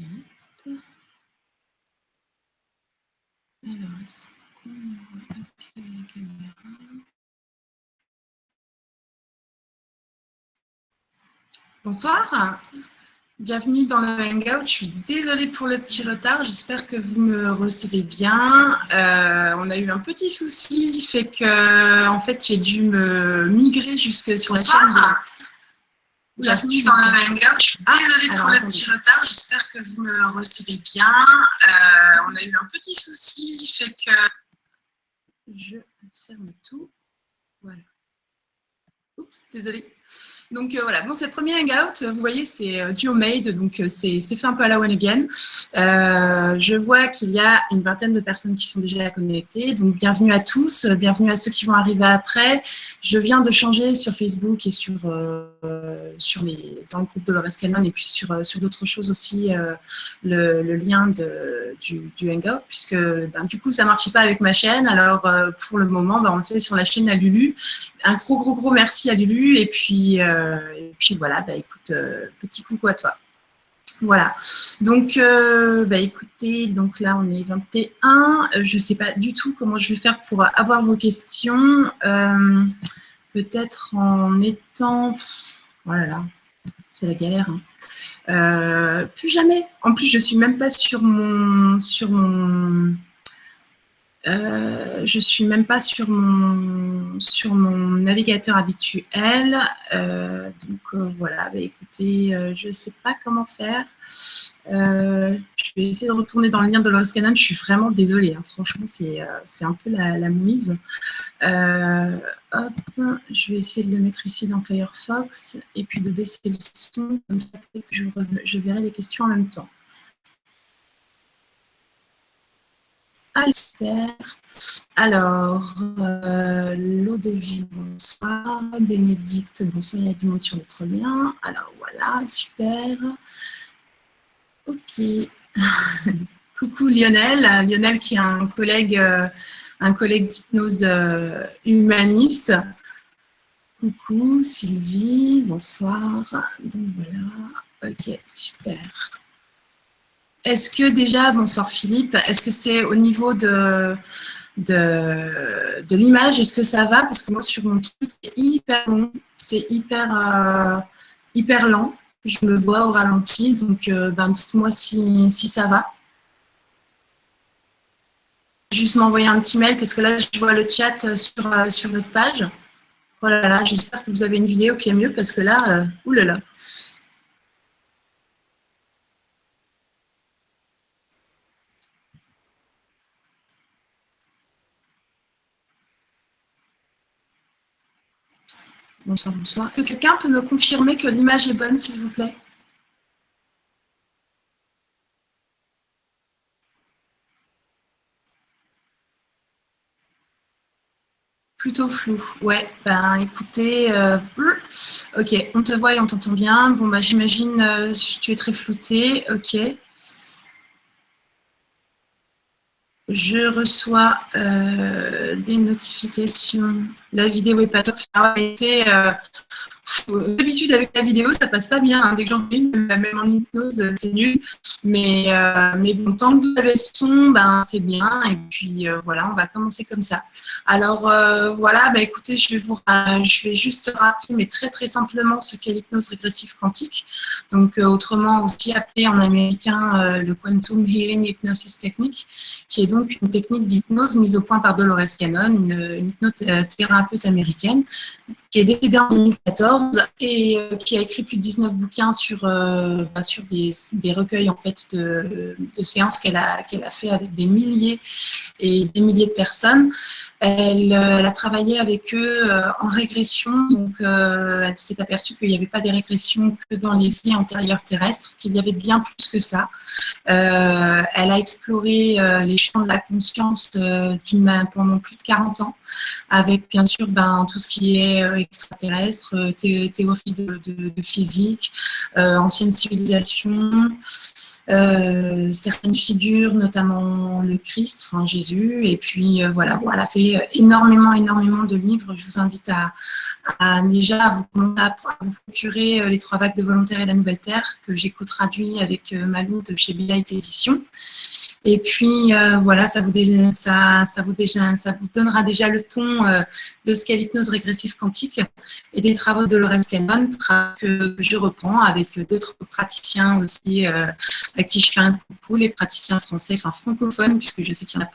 direct. Alors, est-ce qu'on va activer la caméra? Bonsoir, bienvenue dans le Hangout. Je suis désolée pour le petit retard, j'espère que vous me recevez bien. On a eu un petit souci, fait que en fait, j'ai dû me migrer jusque sur la chaîne de... Bienvenue dans le Hangout. Je suis désolée pour le petit retard, j'espère que vous me recevez bien. On a eu un petit souci, fait que je ferme tout. Voilà. Oups, désolée. Donc voilà, bon, c'est le premier hangout, vous voyez, c'est duo made, donc c'est fait un peu à la one again. Je vois qu'il y a une vingtaine de personnes qui sont déjà connectées, donc bienvenue à tous, bienvenue à ceux qui vont arriver après. Je viens de changer sur Facebook et dans le groupe de Dolores Cannon et puis sur d'autres choses aussi, le lien du hangout, puisque du coup ça ne marchait pas avec ma chaîne, alors pour le moment on le fait sur la chaîne à Lulu. Un gros merci à Lulu et puis voilà, écoute, petit coucou à toi. Voilà, donc écoutez, donc là on est 21, je ne sais pas du tout comment je vais faire pour avoir vos questions, peut-être en étant, voilà, c'est la galère, hein. Plus jamais, en plus je ne suis même pas je suis même pas sur mon navigateur habituel, donc voilà, écoutez, je ne sais pas comment faire. Je vais essayer de retourner dans le lien de Dolores Cannon. Je suis vraiment désolée, hein, franchement c'est un peu la mouise. Hop, je vais essayer de le mettre ici dans Firefox et puis de baisser le son, comme ça peut-être que je verrai les questions en même temps. Ah, super. Alors, Lodevie, bonsoir. Bénédicte, bonsoir, il y a du monde sur notre lien. Alors, voilà, super. Ok. Coucou Lionel. Lionel qui est un collègue d'hypnose humaniste. Coucou Sylvie, bonsoir. Donc, voilà. Ok, super. Est-ce que déjà, bonsoir Philippe, est-ce que c'est au niveau de l'image, est-ce que ça va? Parce que moi, sur mon truc, c'est hyper long, c'est hyper lent. Je me vois au ralenti, donc dites-moi si ça va. Juste m'envoyer un petit mail, parce que là, je vois le chat sur notre page. Voilà, j'espère que vous avez une vidéo qui est mieux, parce que là, oulala. Bonsoir, bonsoir. Que quelqu'un peut me confirmer que l'image est bonne, s'il vous plaît? Plutôt flou. Ouais, écoutez, ok, on te voit et on t'entend bien. Bon, j'imagine tu es très flouté. Ok. Je reçois des notifications. La vidéo est pas top. D'habitude, avec la vidéo, ça passe pas bien. Hein. Dès que j'en fais une, même en hypnose, c'est nul. Mais bon, tant que vous avez le son, c'est bien. Et puis, voilà, on va commencer comme ça. Alors, voilà, écoutez, je vais juste rappeler, mais très simplement, ce qu'est l'hypnose régressive quantique. Donc, autrement aussi appelé en américain le Quantum Healing Hypnosis Technique, qui est donc une technique d'hypnose mise au point par Dolores Cannon, une hypnothérapeute américaine, qui est décédée en 2014 et qui a écrit plus de 19 bouquins sur des recueils en fait de séances qu'elle a fait avec des milliers et des milliers de personnes. Elle a travaillé avec eux en régression, donc elle s'est aperçue qu'il n'y avait pas des régressions que dans les vies antérieures terrestres, qu'il y avait bien plus que ça. Elle a exploré les champs de la conscience pendant plus de 40 ans, avec bien sûr tout ce qui est extraterrestre, théorie de physique, ancienne civilisation. certaines figures, notamment le Christ, enfin Jésus. Et puis voilà, bon, elle a fait énormément de livres. Je vous invite déjà à vous procurer Les Trois vagues de volontaires et la Nouvelle Terre, que j'ai co-traduit avec Malou de chez Belight Éditions. Et puis voilà, ça vous donnera déjà le ton de ce qu'est l'hypnose régressive quantique et des travaux de Dolores Cannon, que je reprends avec d'autres praticiens aussi à qui je fais un coucou, les praticiens français, enfin francophones, puisque je sais qu'il n'y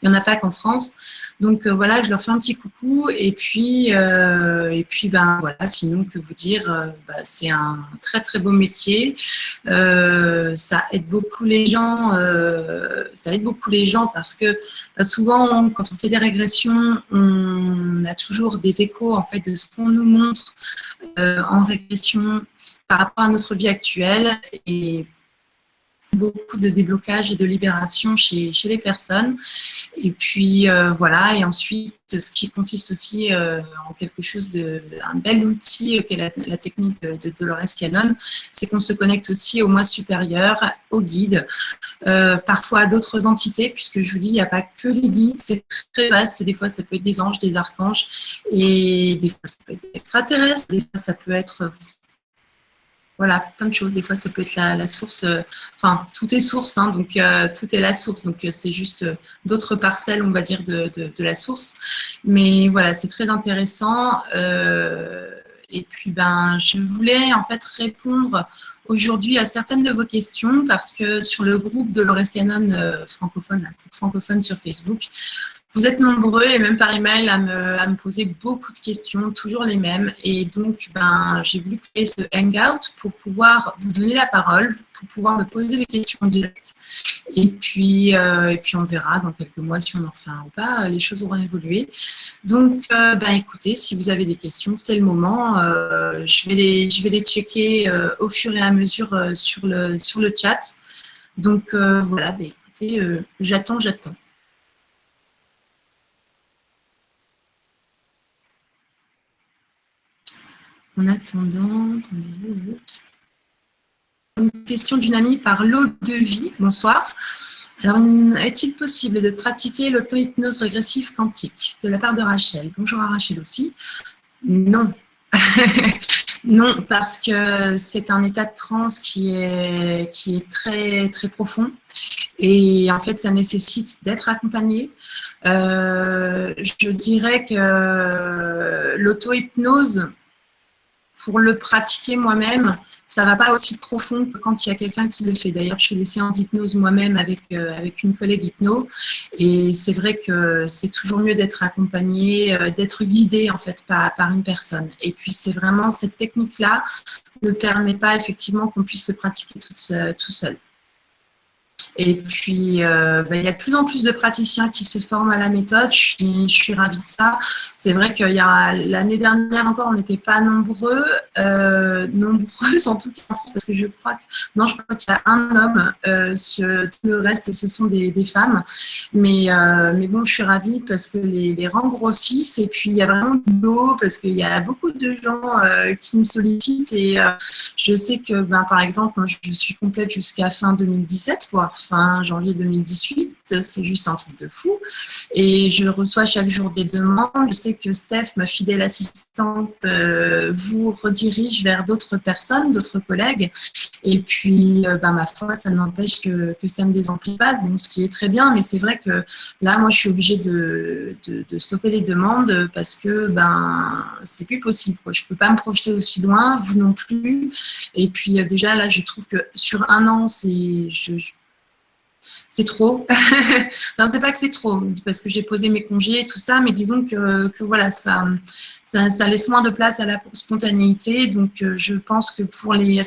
en a pas qu'en France. Donc voilà, je leur fais un petit coucou et puis ben voilà, sinon que vous dire, c'est un très beau métier, ça aide beaucoup les gens. Parce que souvent, quand on fait des régressions, on a toujours des échos en fait de ce qu'on nous montre en régression par rapport à notre vie actuelle, et beaucoup de déblocage et de libération chez les personnes. Et puis voilà, et ensuite ce qui consiste aussi en quelque chose un bel outil qu'est la technique de Dolores Cannon, c'est qu'on se connecte aussi au moi supérieur, aux guides, parfois à d'autres entités, puisque je vous dis, il n'y a pas que les guides, c'est très vaste. Des fois ça peut être des anges, des archanges, et des fois ça peut être des extraterrestres, des fois ça peut être voilà, plein de choses. Des fois, ça peut être la source. Enfin, tout est source, hein, donc tout est la source. Donc, c'est juste d'autres parcelles, on va dire, de la source. Mais voilà, c'est très intéressant. Et puis, ben, je voulais en fait répondre aujourd'hui à certaines de vos questions, parce que sur le groupe de Dolores Cannon francophone sur Facebook, vous êtes nombreux, et même par email, à me poser beaucoup de questions, toujours les mêmes. Et donc, ben, j'ai voulu créer ce hangout pour pouvoir vous donner la parole, pour pouvoir me poser des questions en direct. Et puis on verra dans quelques mois si on en refait un ou pas. Les choses auront évolué. Donc, ben, écoutez, si vous avez des questions, c'est le moment. Je vais les checker au fur et à mesure sur le chat. Donc, voilà, ben, écoutez, j'attends. En attendant, une question d'une amie par l'eau de vie. Bonsoir. Alors, est-il possible de pratiquer l'auto-hypnose régressive quantique? De la part de Rachel. Bonjour à Rachel aussi. Non. Non, parce que c'est un état de transe qui est très profond, et en fait ça nécessite d'être accompagné. Je dirais que l'auto-hypnose, pour le pratiquer moi-même, ça ne va pas aussi profond que quand il y a quelqu'un qui le fait. D'ailleurs, je fais des séances d'hypnose moi-même avec une collègue hypno, et c'est vrai que c'est toujours mieux d'être accompagné, d'être guidé en fait par une personne. Et puis c'est vraiment cette technique-là ne permet pas effectivement qu'on puisse le pratiquer tout seul. Et puis, il y a de plus en plus de praticiens qui se forment à la méthode. Je suis ravie de ça. C'est vrai qu'il y a l'année dernière encore, on n'était pas nombreuses en tout cas en France, parce que je crois qu'il y a un homme. Tout le reste, ce sont des femmes. Mais bon, je suis ravie parce que les rangs grossissent, et puis il y a vraiment du boulot, parce qu'il y a beaucoup de gens qui me sollicitent, et je sais que, ben, par exemple, moi, je suis complète jusqu'à fin 2017, voire fin janvier 2018, c'est juste un truc de fou. Et je reçois chaque jour des demandes. Je sais que Steph, ma fidèle assistante, vous redirige vers d'autres personnes, d'autres collègues. Et puis, ben, ma foi, ça n'empêche que ça ne désemplit pas, bon, ce qui est très bien. Mais c'est vrai que là, moi, je suis obligée de stopper les demandes, parce que ben, c'est plus possible, quoi. Je ne peux pas me projeter aussi loin, vous non plus. Et puis, déjà, là, je trouve que sur un an, c'est trop. Enfin, c'est pas que c'est trop, parce que j'ai posé mes congés et tout ça, mais disons que voilà, ça laisse moins de place à la spontanéité. Donc, je pense que pour l'agenda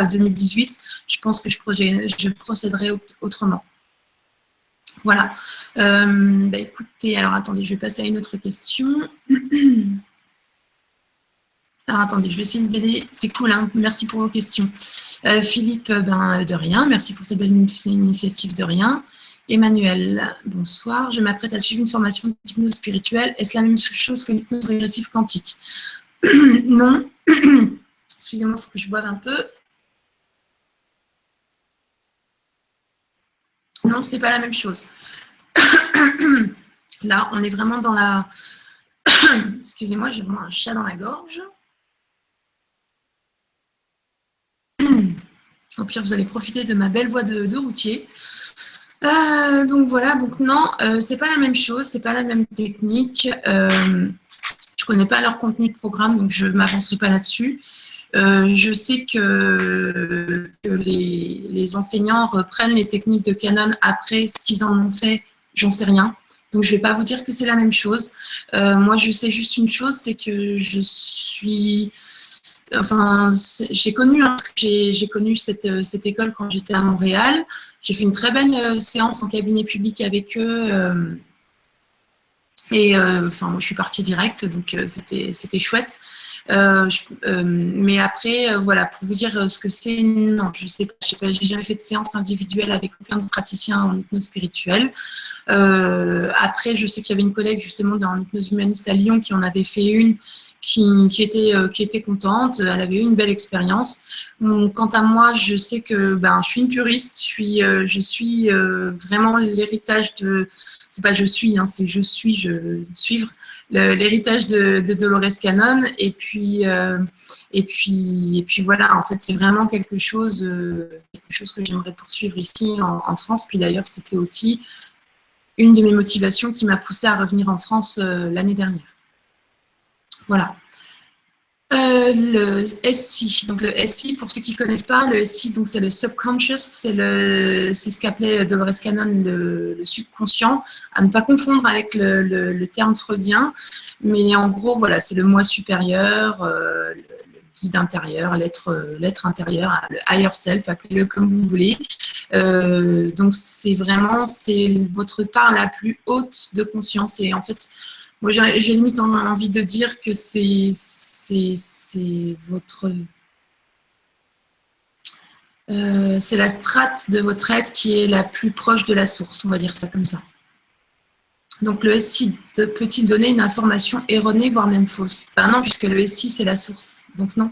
2018, je pense que je procéderai autrement. Voilà. Bah, écoutez, alors attendez, je vais passer à une autre question. Alors, attendez, je vais essayer de l'aider. C'est cool, hein, merci pour vos questions. Philippe, ben, de rien. Merci pour cette belle initiative, de rien. Emmanuel, bonsoir. Je m'apprête à suivre une formation d'hypnose spirituelle. Est-ce la même chose que l'hypnose régressive quantique? Non. Excusez-moi, il faut que je boive un peu. Non, c'est pas la même chose. Là, on est vraiment dans la... Excusez-moi, j'ai vraiment un chat dans la gorge. Au pire, vous allez profiter de ma belle voix de routier. Donc voilà, donc non, c'est pas la même chose, c'est pas la même technique. Je connais pas leur contenu de programme, donc je m'avancerai pas là-dessus. Je sais que les enseignants reprennent les techniques de Canon après ce qu'ils en ont fait, j'en sais rien. Donc je vais pas vous dire que c'est la même chose. Moi, je sais juste une chose, c'est que je suis... Enfin, j'ai connu cette école quand j'étais à Montréal. J'ai fait une très belle séance en cabinet public avec eux. Enfin, moi, je suis partie direct, donc c'était chouette. Mais après, voilà, pour vous dire ce que c'est, non, je sais pas, j'ai jamais fait de séance individuelle avec aucun praticien en hypnose spirituelle. Après, je sais qu'il y avait une collègue justement en hypnose humaniste à Lyon qui en avait fait une, qui était contente. Elle avait eu une belle expérience. Quant à moi, je sais que je suis une puriste. Je suis vraiment l'héritage de... C'est pas je suis, hein, c'est je suivre l'héritage de Dolores Cannon. Et puis voilà, en fait, c'est vraiment quelque chose que j'aimerais poursuivre ici en France. Puis d'ailleurs, c'était aussi une de mes motivations qui m'a poussée à revenir en France l'année dernière. Voilà. Le SI, donc le SI, pour ceux qui ne connaissent pas, le SI, donc c'est le subconscious, c'est ce qu'appelait Dolores Cannon le subconscient, à ne pas confondre avec le terme freudien, mais en gros, voilà, c'est le moi supérieur, le guide intérieur, l'être intérieur, le higher self, appelez-le comme vous voulez. Donc c'est votre part la plus haute de conscience, et en fait, moi, j'ai limite envie de dire que c'est votre... c'est la strate de votre être qui est la plus proche de la source, on va dire ça comme ça. Donc, le SI peut-il donner une information erronée, voire même fausse? Ben non, puisque le SI, c'est la source. Donc, non.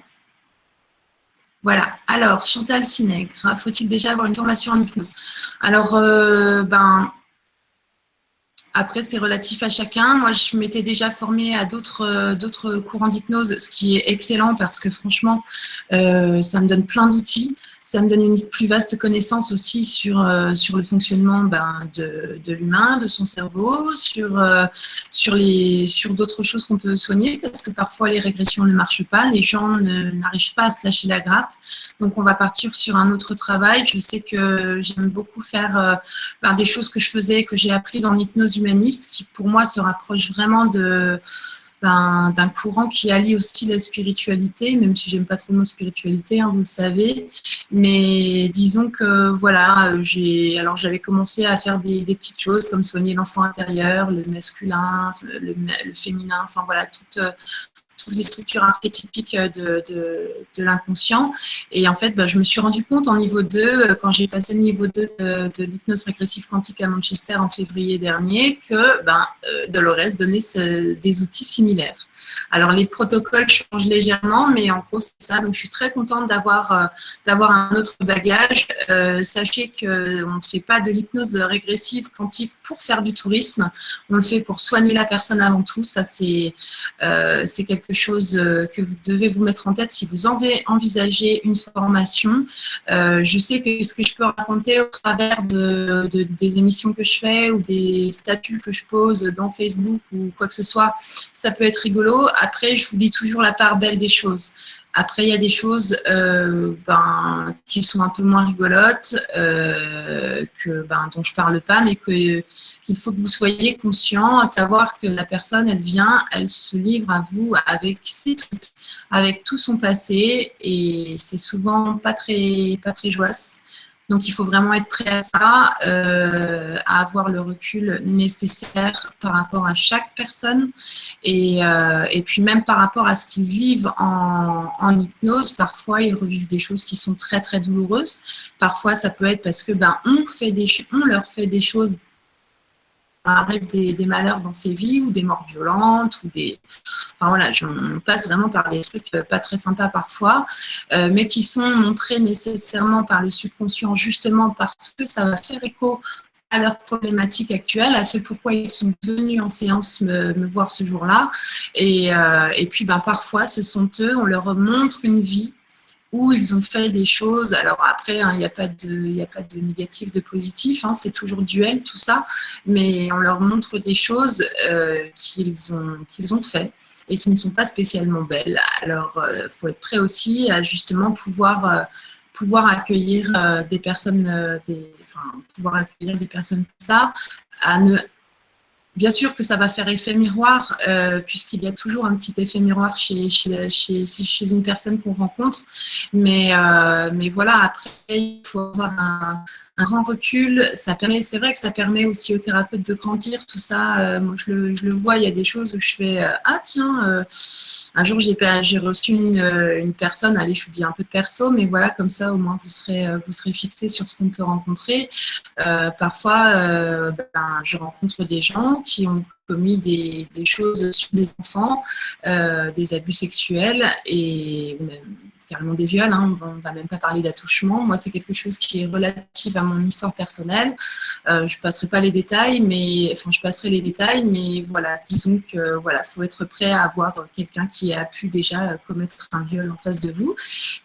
Voilà. Alors, Chantal Sinègre, faut-il déjà avoir une formation en hypnose? Alors, après, c'est relatif à chacun. Moi, je m'étais déjà formée à d'autres courants d'hypnose, ce qui est excellent parce que franchement, ça me donne plein d'outils. Ça me donne une plus vaste connaissance aussi sur le fonctionnement de l'humain, de son cerveau, sur d'autres choses qu'on peut soigner parce que parfois, les régressions ne marchent pas. Les gens n'arrivent pas à se lâcher la grappe. Donc, on va partir sur un autre travail. Je sais que j'aime beaucoup faire des choses que je faisais, que j'ai apprises en hypnose humaniste, qui pour moi se rapproche vraiment d'un courant qui allie aussi la spiritualité, même si j'aime pas trop le mot spiritualité, hein, vous le savez. Mais disons que voilà, j'avais commencé à faire des petites choses comme soigner l'enfant intérieur, le masculin, le féminin, enfin voilà, toutes les structures archétypiques de l'inconscient. Et en fait, je me suis rendu compte en niveau 2, quand j'ai passé le niveau 2 de l'hypnose régressive quantique à Manchester en février dernier, que Dolores donnait des outils similaires. Alors, les protocoles changent légèrement, mais en gros, c'est ça. Donc, je suis très contente d'avoir un autre bagage. Sachez qu'on ne fait pas de l'hypnose régressive quantique pour faire du tourisme. On le fait pour soigner la personne avant tout. Ça, c'est quelque chose que vous devez vous mettre en tête si vous envisagez une formation. Je sais que ce que je peux raconter au travers des émissions que je fais ou des statuts que je pose dans Facebook ou quoi que ce soit, ça peut être rigolo. Après, je vous dis toujours la part belle des choses. Après, il y a des choses qui sont un peu moins rigolotes, dont je ne parle pas, mais qu'il faut que vous soyez conscient, à savoir que la personne, elle se livre à vous avec ses trucs, avec tout son passé, et c'est souvent pas très joyeux. Donc, il faut vraiment être prêt à ça, à avoir le recul nécessaire par rapport à chaque personne et puis même par rapport à ce qu'ils vivent en hypnose. Parfois, ils revivent des choses qui sont très, très douloureuses. Parfois, ça peut être parce que on leur fait des choses, arrive des malheurs dans ces vies ou des morts violentes ou enfin voilà, on passe vraiment par des trucs pas très sympas parfois, mais qui sont montrés nécessairement par le subconscient justement parce que ça va faire écho à leurs problématiques actuelles, à ce pourquoi ils sont venus en séance me voir ce jour-là. Et puis, parfois, ce sont eux, on leur montre une vie où ils ont fait des choses. Alors après, il n'y a pas de négatif, de positif, c'est toujours duel tout ça, mais on leur montre des choses qu'ils ont fait et qui ne sont pas spécialement belles. Alors, faut être prêt aussi à justement pouvoir accueillir des personnes, pouvoir accueillir des personnes comme ça, bien sûr que ça va faire effet miroir, puisqu'il y a toujours un petit effet miroir chez une personne qu'on rencontre. Mais voilà, après, il faut avoir un grand recul. C'est vrai que ça permet aussi aux thérapeutes de grandir, tout ça. Moi, je le vois, il y a des choses où je fais ah tiens, un jour j'ai reçu une personne, allez, je vous dis un peu de perso, mais voilà, comme ça, au moins, vous serez fixé sur ce qu'on peut rencontrer. Parfois, je rencontre des gens qui ont commis des choses sur des enfants, des abus sexuels et même carrément des viols. On ne va même pas parler d'attouchement. Moi, c'est quelque chose qui est relatif à mon histoire personnelle. Je ne passerai pas les détails, je passerai les détails, mais voilà, disons que voilà, faut être prêt à avoir quelqu'un qui a pu déjà commettre un viol en face de vous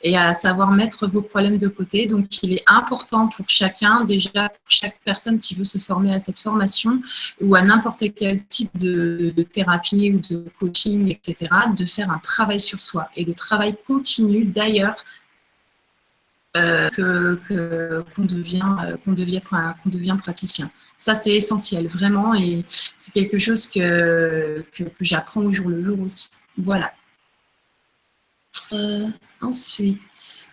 et à savoir mettre vos problèmes de côté. Donc, il est important pour chacun, déjà pour chaque personne qui veut se former à cette formation ou à n'importe quel type de thérapie ou de coaching, etc., de faire un travail sur soi. Et le travail continue d'ailleurs qu'on devient praticien. Ça, c'est essentiel, vraiment, et c'est quelque chose que j'apprends au jour le jour aussi. Voilà. Ensuite,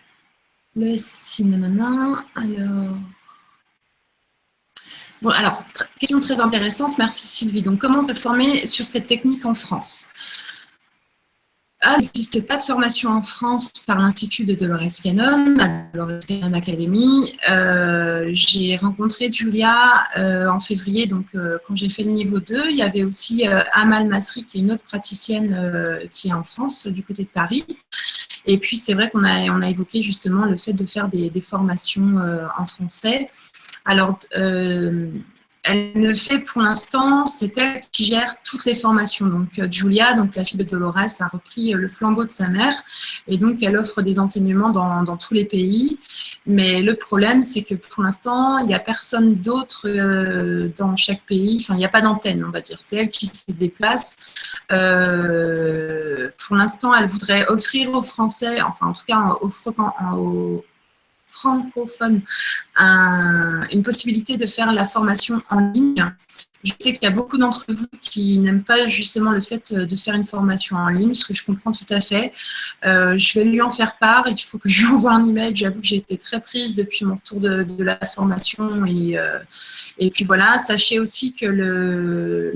le sinanana, alors... Bon, alors, question très intéressante, merci Sylvie. Donc, comment se former sur cette technique en France? Il n'existe pas de formation en France par l'Institut de Dolores Cannon, la Dolores Cannon Academy. J'ai rencontré Julia en février, donc quand j'ai fait le niveau 2. Il y avait aussi Amal Masri, qui est une autre praticienne qui est en France, du côté de Paris. Et puis, c'est vrai qu'on a évoqué justement le fait de faire des formations en français. Alors, elle ne fait pour l'instant, c'est elle qui gère toutes les formations. Donc, Julia, donc la fille de Dolores, a repris le flambeau de sa mère et donc elle offre des enseignements dans tous les pays. Mais le problème, c'est que pour l'instant, il n'y a personne d'autre dans chaque pays. Enfin, il n'y a pas d'antenne, on va dire. C'est elle qui se déplace. Pour l'instant, elle voudrait offrir aux Français, enfin en tout cas aux francophones, une possibilité de faire la formation en ligne. Je sais qu'il y a beaucoup d'entre vous qui n'aiment pas justement le fait de faire une formation en ligne, ce que je comprends tout à fait. Je vais lui en faire part. Il faut que je lui envoie un email. J'avoue que j'ai été très prise depuis mon retour de la formation. Et puis voilà, sachez aussi que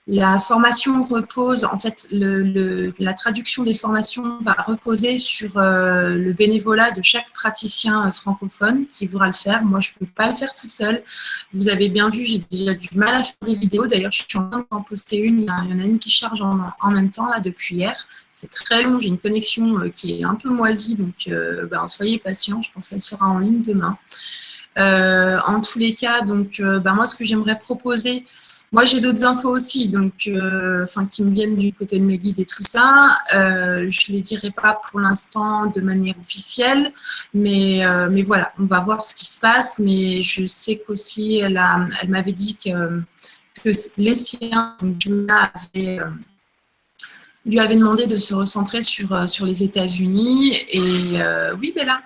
la formation repose, en fait, la traduction des formations va reposer sur le bénévolat de chaque praticien francophone qui voudra le faire. Moi, je ne peux pas le faire toute seule. Vous avez bien vu, j'ai déjà du mal à faire des vidéos. D'ailleurs, je suis en train d'en poster une. Il y en a une qui charge en même temps, là, depuis hier. C'est très long. J'ai une connexion qui est un peu moisie, donc soyez patients. Je pense qu'elle sera en ligne demain. En tous les cas, donc, moi, ce que j'aimerais proposer, moi, j'ai d'autres infos aussi, donc, qui me viennent du côté de mes guides et tout ça. Je ne les dirai pas pour l'instant de manière officielle, mais voilà, on va voir ce qui se passe. Mais je sais qu'aussi, elle m'avait dit que les siens, donc Julia lui avait demandé de se recentrer sur les États-Unis et oui Bella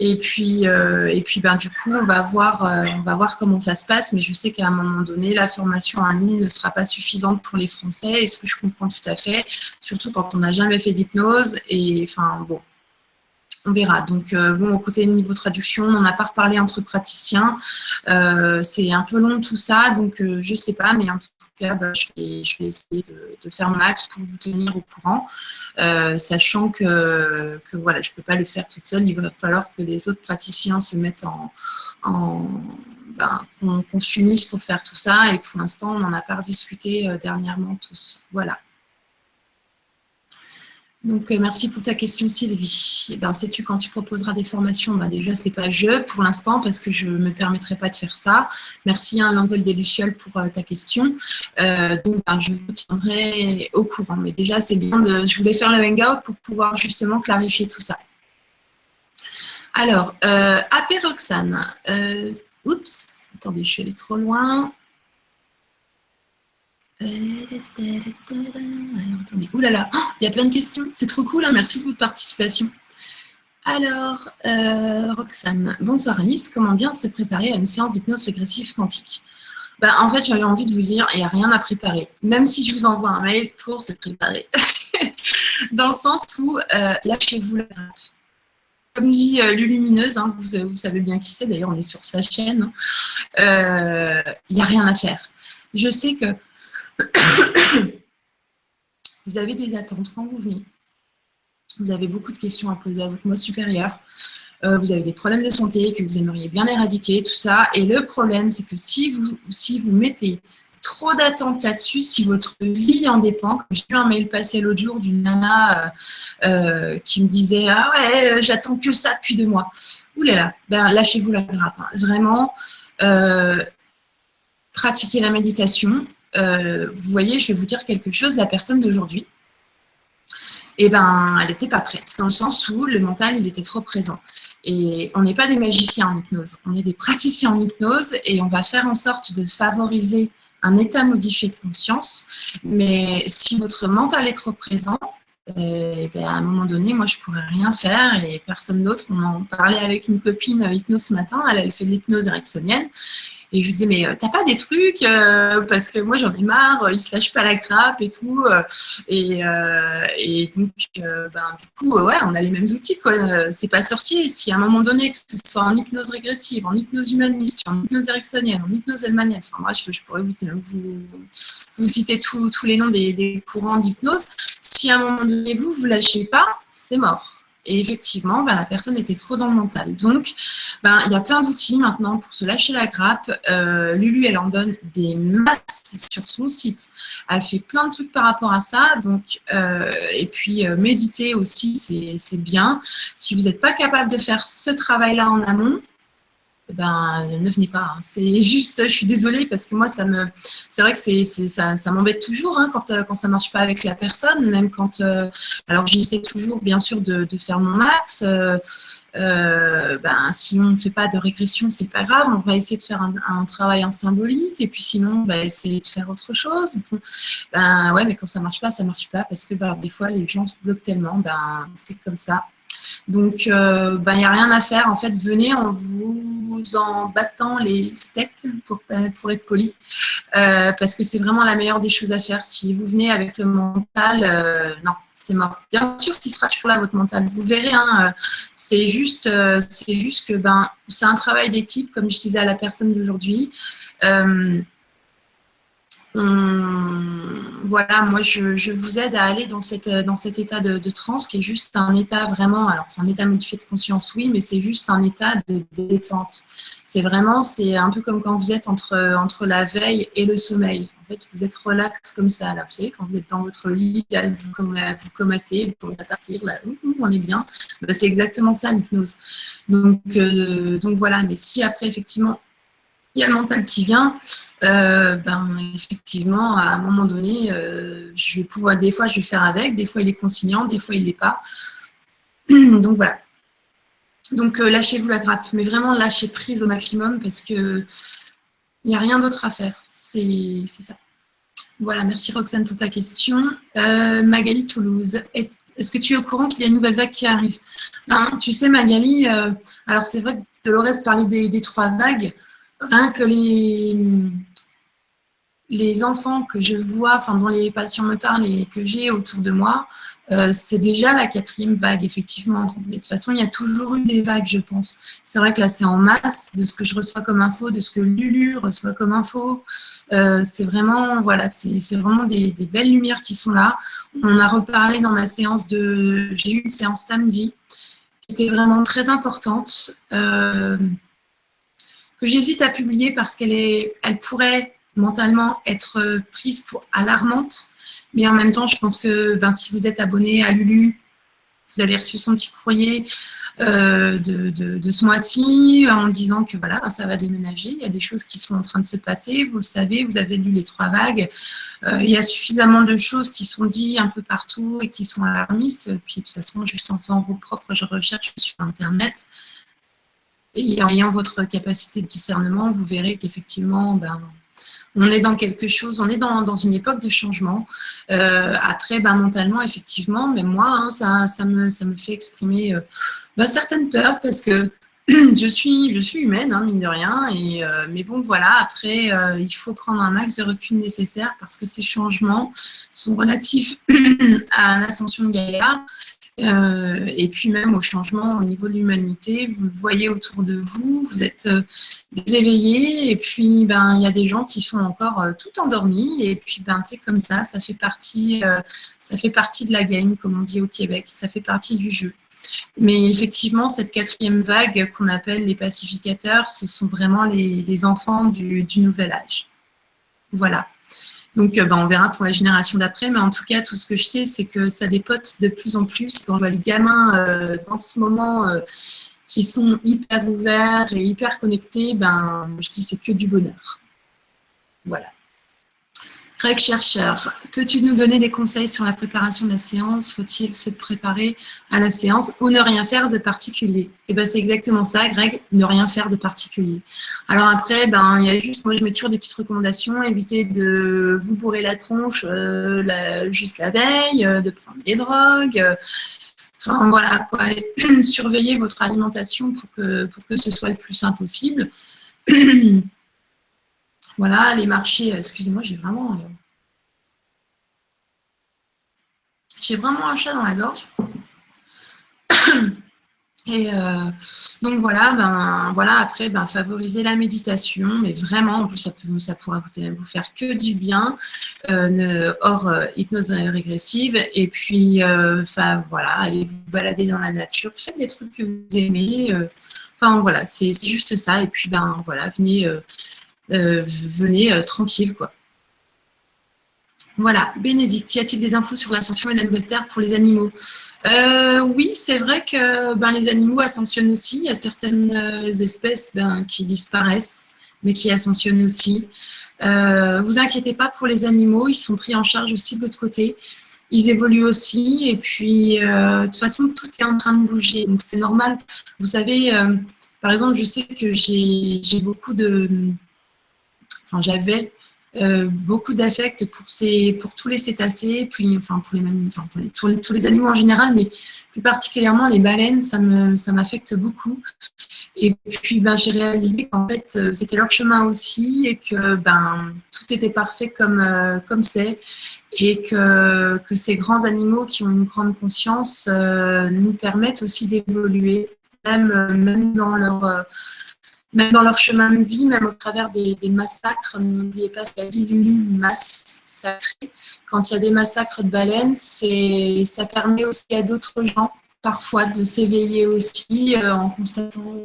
et puis du coup on va voir comment ça se passe, mais je sais qu'à un moment donné la formation en ligne ne sera pas suffisante pour les Français, et ce que je comprends tout à fait, surtout quand on n'a jamais fait d'hypnose. Et enfin bon, on verra. Donc, au côté niveau traduction, on n'en a pas reparlé entre praticiens. C'est un peu long tout ça, donc je ne sais pas, mais en tout cas, je vais essayer de faire mon max pour vous tenir au courant, sachant que voilà, je ne peux pas le faire toute seule. Il va falloir que les autres praticiens se mettent qu'on s'unisse pour faire tout ça, et pour l'instant, on n'en a pas rediscuté dernièrement tous. Voilà. Donc, merci pour ta question, Sylvie. Eh ben, sais-tu, quand tu proposeras des formations, ben, déjà, c'est pas je pour l'instant, parce que je ne me permettrai pas de faire ça. Merci, hein, l'envol des Lucioles, pour ta question. Donc, ben, je vous tiendrai au courant. Mais déjà, c'est bien je voulais faire le hangout pour pouvoir justement clarifier tout ça. Alors, AP Roxane. Oups, attendez, je suis allée trop loin. Alors, attendez. Ouh là là, il y a plein de questions. C'est trop cool, hein, merci de votre participation. Alors, Roxane. Bonsoir Alice, comment bien se préparer à une séance d'hypnose régressive quantique? Ben, en fait, j'avais envie de vous dire, il n'y a rien à préparer. Même si je vous envoie un mail pour se préparer. Dans le sens où, lâchez-vous la grappe. Comme dit Lulumineuse, hein, vous savez bien qui c'est, d'ailleurs on est sur sa chaîne, il n'y a rien à faire. Je sais que vous avez des attentes quand vous venez. Vous avez beaucoup de questions à poser à votre moi supérieur. Vous avez des problèmes de santé que vous aimeriez bien éradiquer, tout ça. Et le problème, c'est que si vous mettez trop d'attentes là-dessus, si votre vie en dépend, j'ai eu un mail passé l'autre jour d'une nana qui me disait « Ah ouais, j'attends que ça depuis 2 mois. » Ouh là là, ben, lâchez-vous la grappe. Hein. Vraiment, pratiquez la méditation. Vous voyez, je vais vous dire quelque chose, la personne d'aujourd'hui, eh ben, elle n'était pas prête, dans le sens où le mental, il était trop présent. Et on n'est pas des magiciens en hypnose, on est des praticiens en hypnose et on va faire en sorte de favoriser un état modifié de conscience. Mais si votre mental est trop présent, ben, à un moment donné, moi, je ne pourrais rien faire et personne d'autre. On en parlait avec une copine hypnose ce matin, elle fait de l'hypnose ericksonienne. Et je lui disais, mais t'as pas des trucs parce que moi, j'en ai marre, il se lâche pas la grappe et tout. Et donc, ben, du coup, ouais, on a les mêmes outils, quoi. C'est pas sorcier. Si à un moment donné, que ce soit en hypnose régressive, en hypnose humaniste, en hypnose ericksonienne, en hypnose hellmanienne, enfin, moi, je pourrais vous citer tous les noms des courants d'hypnose. Si à un moment donné, vous lâchez pas, c'est mort. Et effectivement, ben, la personne était trop dans le mental. Donc, ben, il y a plein d'outils maintenant pour se lâcher la grappe. Lulu, elle en donne des masses sur son site. Elle fait plein de trucs par rapport à ça. Donc, et puis, méditer aussi, c'est bien. Si vous n'êtes pas capable de faire ce travail-là en amont, ben, ne venez pas. Hein. C'est juste, je suis désolée parce que moi, c'est vrai que ça m'embête toujours hein, quand ça marche pas avec la personne, même quand, alors j'essaie toujours bien sûr de faire mon max. Ben, si on ne fait pas de régression, c'est pas grave. On va essayer de faire un travail en symbolique et puis sinon, ben, essayer de faire autre chose. Ben ouais, mais quand ça marche pas parce que ben, des fois les gens se bloquent tellement. Ben c'est comme ça. Donc, ben, y a rien à faire. En fait, venez en vous en battant les steaks, pour être poli, parce que c'est vraiment la meilleure des choses à faire. Si vous venez avec le mental, non, c'est mort. Bien sûr qu'il sera toujours là, votre mental. Vous verrez, hein, c'est juste que ben, c'est un travail d'équipe, comme je disais à la personne d'aujourd'hui. Voilà, moi je vous aide à aller dans cet état de transe qui est juste un état vraiment, alors c'est un état modifié de conscience, oui, mais c'est juste un état de détente. C'est un peu comme quand vous êtes entre la veille et le sommeil. En fait, vous êtes relax comme ça, là, vous savez, quand vous êtes dans votre lit, là, vous comatez, vous commencez à partir, là, on est bien. Ben, c'est exactement ça l'hypnose. Donc voilà, mais si après, effectivement, il y a le mental qui vient, ben, effectivement, à un moment donné, je vais pouvoir, des fois, je vais faire avec, des fois, il est conciliant, des fois, il ne l'est pas. Donc, voilà. Donc, lâchez-vous la grappe, mais vraiment, lâchez prise au maximum parce qu'il n'y a rien d'autre à faire. C'est ça. Voilà, merci Roxane pour ta question. Magali Toulouse, est-ce que tu es au courant qu'il y a une nouvelle vague qui arrive? Ben, tu sais, Magali, alors c'est vrai que Dolores parlait des 3 vagues. Rien que les enfants que je vois, enfin dont les patients me parlent et que j'ai autour de moi, c'est déjà la 4e vague, effectivement. Mais de toute façon, il y a toujours eu des vagues, je pense. C'est vrai que là, c'est en masse de ce que je reçois comme info, de ce que Lulu reçoit comme info. C'est vraiment, voilà, c'est vraiment des belles lumières qui sont là. On a reparlé dans ma séance j'ai eu une séance samedi qui était vraiment très importante. Que j'hésite à publier parce qu'elle pourrait mentalement être prise pour alarmante, Mais en même temps, je pense que si vous êtes abonné à Lulu, vous avez reçu son petit courrier de ce mois-ci en disant que voilà, ça va déménager. Il y a des choses qui sont en train de se passer. Vous le savez, vous avez lu les 3 vagues. Il y a suffisamment de choses qui sont dites un peu partout et qui sont alarmistes. Puis de toute façon, juste en faisant vos propres recherches sur Internet et en ayant votre capacité de discernement, vous verrez qu'effectivement, on est dans quelque chose, on est dans une époque de changement. Après, mentalement, effectivement, même moi, ça me fait exprimer certaines peurs parce que je suis humaine, mine de rien. Mais bon, voilà, après, il faut prendre un max de recul nécessaire parce que ces changements sont relatifs à l'ascension de Gaïa. Et puis même au changement au niveau de l'humanité, vous le voyez autour de vous, vous êtes des éveillés, et puis il y a des gens qui sont encore tout endormis, et puis c'est comme ça fait partie de la game, comme on dit au Québec, ça fait partie du jeu. Mais effectivement, cette 4e vague qu'on appelle les pacificateurs, ce sont vraiment les enfants du nouvel âge. Voilà. Donc, on verra pour la génération d'après, mais en tout cas, tout ce que je sais, c'est que ça dépote de plus en plus. Quand je vois les gamins dans ce moment qui sont hyper ouverts et hyper connectés, je dis c'est que du bonheur. Voilà. Greg chercheur, peux-tu nous donner des conseils sur la préparation de la séance? Faut-il se préparer à la séance ou ne rien faire de particulier? Et c'est exactement ça, Greg, ne rien faire de particulier. Alors après, il y a juste, moi je mets toujours des petites recommandations, éviter de vous bourrer la tronche juste la veille, de prendre des drogues, enfin voilà quoi, surveiller votre alimentation pour que ce soit le plus sain possible. Voilà, les marchés, excusez-moi, j'ai vraiment un chat dans la gorge. Et donc voilà, après, favoriser la méditation, mais vraiment, en plus, ça pourra vous faire que du bien, hors hypnose régressive. Et puis, voilà, allez vous balader dans la nature, faites des trucs que vous aimez. Enfin, voilà, c'est juste ça. Et puis, voilà, venez tranquille, quoi. Voilà, Bénédicte, y a-t-il des infos sur l'ascension et la nouvelle terre pour les animaux? Oui, c'est vrai que les animaux ascensionnent aussi. Il y a certaines espèces qui disparaissent, mais qui ascensionnent aussi. Vous inquiétez pas pour les animaux, ils sont pris en charge aussi de l'autre côté. Ils évoluent aussi, et puis de toute façon, tout est en train de bouger, donc c'est normal. Vous savez, par exemple, je sais que j'ai beaucoup de... Enfin, j'avais beaucoup d'affect pour tous les cétacés, puis pour tous les animaux en général, mais plus particulièrement les baleines, ça m'affecte beaucoup. Et puis j'ai réalisé qu'en fait c'était leur chemin aussi, et que tout était parfait comme c'est, et que ces grands animaux qui ont une grande conscience nous permettent aussi d'évoluer, même dans leur chemin de vie, même au travers des massacres. N'oubliez pas ce qu'a dit Lulu, une masse sacrée. Quand il y a des massacres de baleines, ça permet aussi à d'autres gens, parfois, de s'éveiller aussi en constatant...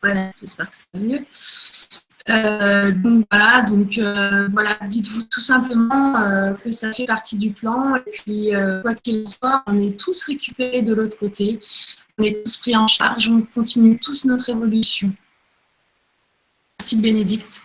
Voilà, j'espère que ça va mieux. Voilà, dites-vous tout simplement que ça fait partie du plan, et puis quoi qu'il en soit, on est tous récupérés de l'autre côté, on est tous pris en charge, on continue tous notre évolution. Merci Bénédicte.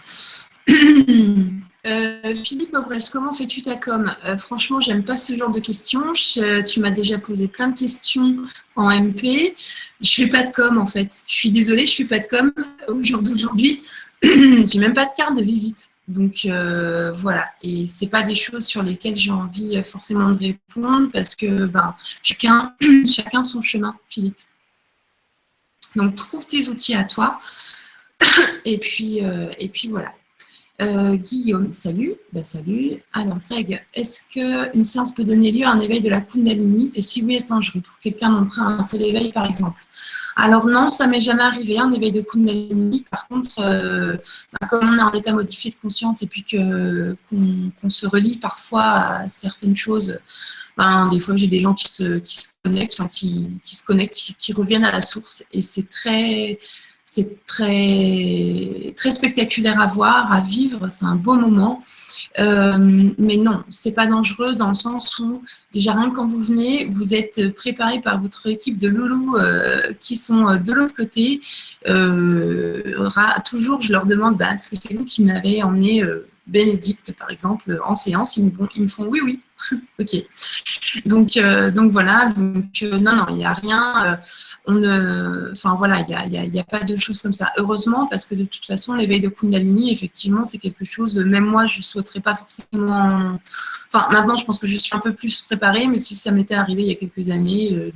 Philippe Aubrecht, comment fais-tu ta com? Franchement, j'aime pas ce genre de questions. Tu m'as déjà posé plein de questions en MP. Je fais pas de com en fait. Je suis désolée, je fais pas de com au jour d'aujourd'hui. J'ai même pas de carte de visite. Donc voilà. Et c'est pas des choses sur lesquelles j'ai envie forcément de répondre, parce que chacun son chemin, Philippe. Donc trouve tes outils à toi. Et puis voilà. Guillaume, salut. Salut. Alors, Greg, est-ce qu'une séance peut donner lieu à un éveil de la Kundalini? Et si oui, est-ce dangereux pour quelqu'un d'en prend un tel éveil, par exemple? Alors non, ça m'est jamais arrivé, un éveil de Kundalini. Par contre, comme on est en état modifié de conscience, et puis qu'on se relie parfois à certaines choses, des fois j'ai des gens qui se connectent, qui reviennent à la source. Et c'est très... C'est très, très spectaculaire à voir, à vivre, c'est un beau moment. Mais non, c'est pas dangereux dans le sens où, déjà rien que quand vous venez, vous êtes préparé par votre équipe de loulous qui sont de l'autre côté. Toujours, je leur demande, bah, est-ce que c'est vous qui m'avez emmené Bénédicte, par exemple, en séance? Ils me font oui, oui. Ok. Donc voilà, non, non, il n'y a rien. Enfin voilà, il y a pas de choses comme ça. Heureusement, parce que de toute façon, l'éveil de Kundalini, effectivement, c'est quelque chose. Même moi, je ne souhaiterais pas forcément. Enfin, maintenant, je pense que je suis un peu plus préparée, mais si ça m'était arrivé il y a quelques années,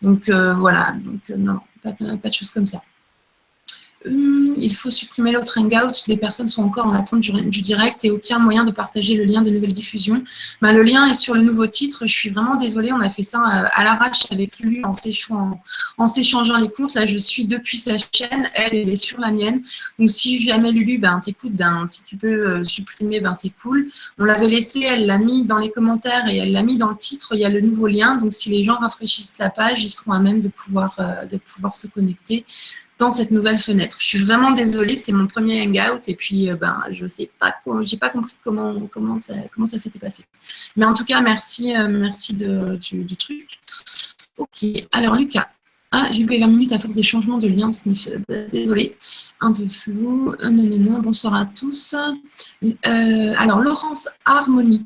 voilà. Non, pas de choses comme ça. Il faut supprimer l'autre hangout, les personnes sont encore en attente du direct et aucun moyen de partager le lien de nouvelle diffusion. Ben, le lien est sur le nouveau titre, je suis vraiment désolée, on a fait ça à l'arrache avec Lulu en s'échangeant les comptes. Là, je suis depuis sa chaîne, elle est sur la mienne. Donc, si jamais Lulu, ben, t'écoutes, ben, si tu peux supprimer, ben, c'est cool. On l'avait laissé, elle l'a mis dans les commentaires et elle l'a mis dans le titre, il y a le nouveau lien. Donc, si les gens rafraîchissent la page, ils seront à même de pouvoir se connecter dans cette nouvelle fenêtre. Je suis vraiment désolée, c'était mon premier hangout et puis je sais pas, j'ai pas compris comment ça s'était passé. Mais en tout cas, merci du truc. Ok, alors Lucas. Ah, j'ai eu 20 minutes à force des changements de lien. Désolée, un peu flou. Bonsoir à tous. Alors, Laurence Harmonie.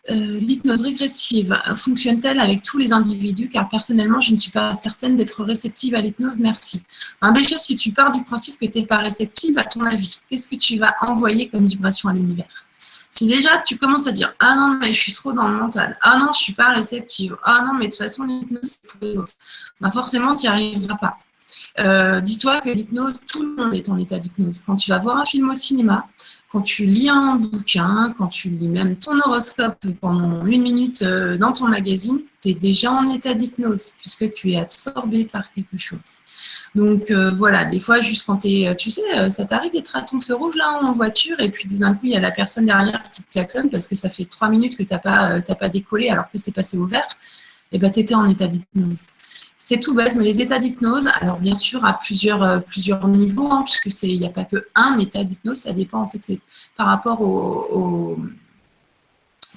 L'hypnose régressive fonctionne-t-elle avec tous les individus? Car personnellement, je ne suis pas certaine d'être réceptive à l'hypnose. Merci. Alors déjà, si tu pars du principe que tu n'es pas réceptive, à ton avis, qu'est-ce que tu vas envoyer comme vibration à l'univers? Si déjà tu commences à dire « Ah non, mais je suis trop dans le mental. Ah non, je ne suis pas réceptive. Ah non, mais de toute façon, l'hypnose, c'est pour les autres. » Ben forcément, tu n'y arriveras pas. Dis-toi que l'hypnose, tout le monde est en état d'hypnose. Quand tu vas voir un film au cinéma, quand tu lis un bouquin, quand tu lis même ton horoscope pendant 1 minute dans ton magazine, tu es déjà en état d'hypnose puisque tu es absorbé par quelque chose. Donc voilà, des fois, juste quand tu sais, ça t'arrive d'être à ton feu rouge là en voiture et puis d'un coup, il y a la personne derrière qui te klaxonne parce que ça fait 3 minutes que tu n'as pas décollé alors que c'est passé au vert, et ben tu étais en état d'hypnose. C'est tout bête, mais les états d'hypnose, alors bien sûr à plusieurs niveaux, hein, puisque il n'y a pas qu'un état d'hypnose, ça dépend en fait, c'est par rapport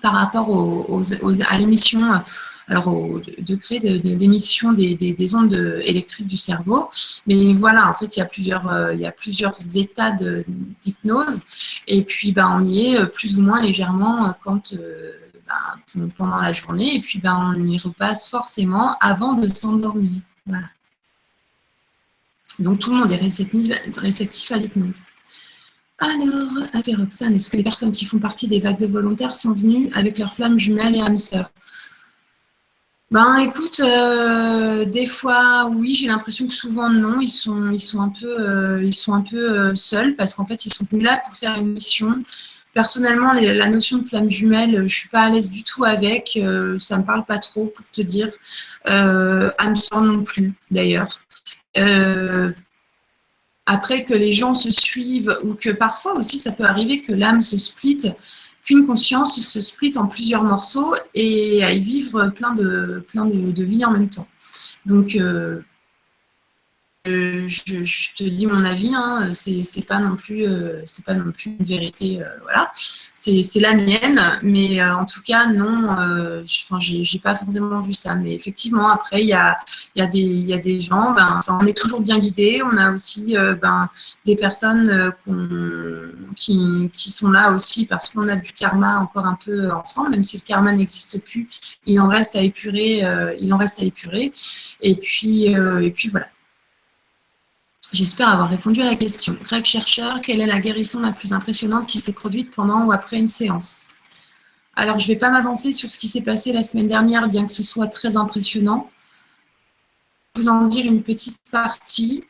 à l'émission, alors au degré de l'émission des ondes électriques du cerveau. Mais voilà, en fait, il y a plusieurs états d'hypnose, et puis on y est plus ou moins légèrement quand pendant la journée, et puis on y repasse forcément avant de s'endormir. Voilà. Donc tout le monde est réceptif à l'hypnose. Alors, avec Roxane, est-ce que les personnes qui font partie des vagues de volontaires sont venues avec leurs flammes jumelles et âmes sœurs? Écoute, des fois oui, j'ai l'impression que souvent non, ils sont un peu seuls parce qu'en fait ils sont venus là pour faire une mission. Personnellement, la notion de flamme jumelle, je ne suis pas à l'aise du tout avec. Ça ne me parle pas trop, pour te dire. Âme sœur non plus, d'ailleurs. Après, que les gens se suivent ou que parfois aussi, ça peut arriver que l'âme se split, qu'une conscience se split en plusieurs morceaux et à y vivre plein de vies en même temps. Donc, je te dis mon avis, hein, c'est pas non plus une vérité, voilà. C'est la mienne, mais en tout cas non. J'ai pas forcément vu ça, mais effectivement après il y a des gens, on est toujours bien guidés. On a aussi des personnes qui sont là aussi parce qu'on a du karma encore un peu ensemble, même si le karma n'existe plus, il en reste à épurer, et puis voilà. J'espère avoir répondu à la question. Greg chercheur, quelle est la guérison la plus impressionnante qui s'est produite pendant ou après une séance? Alors, je ne vais pas m'avancer sur ce qui s'est passé la semaine dernière, bien que ce soit très impressionnant. Je vais vous en dire une petite partie,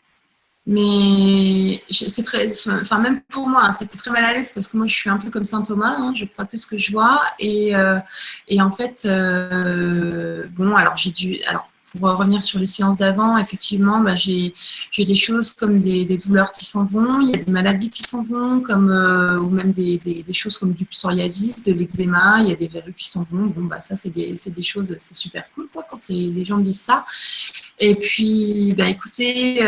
mais c'est très, enfin même pour moi, c'était très mal à l'aise parce que moi, je suis un peu comme Saint Thomas, hein, je crois que ce que je vois. Et en fait, bon, alors pour revenir sur les séances d'avant, effectivement, j'ai des choses comme des douleurs qui s'en vont, il y a des maladies qui s'en vont, comme, ou même des choses comme du psoriasis, de l'eczéma, il y a des verrues qui s'en vont. Bon, ça, c'est des choses, c'est super cool, quoi, quand les gens me disent ça. Et puis, bah, écoutez,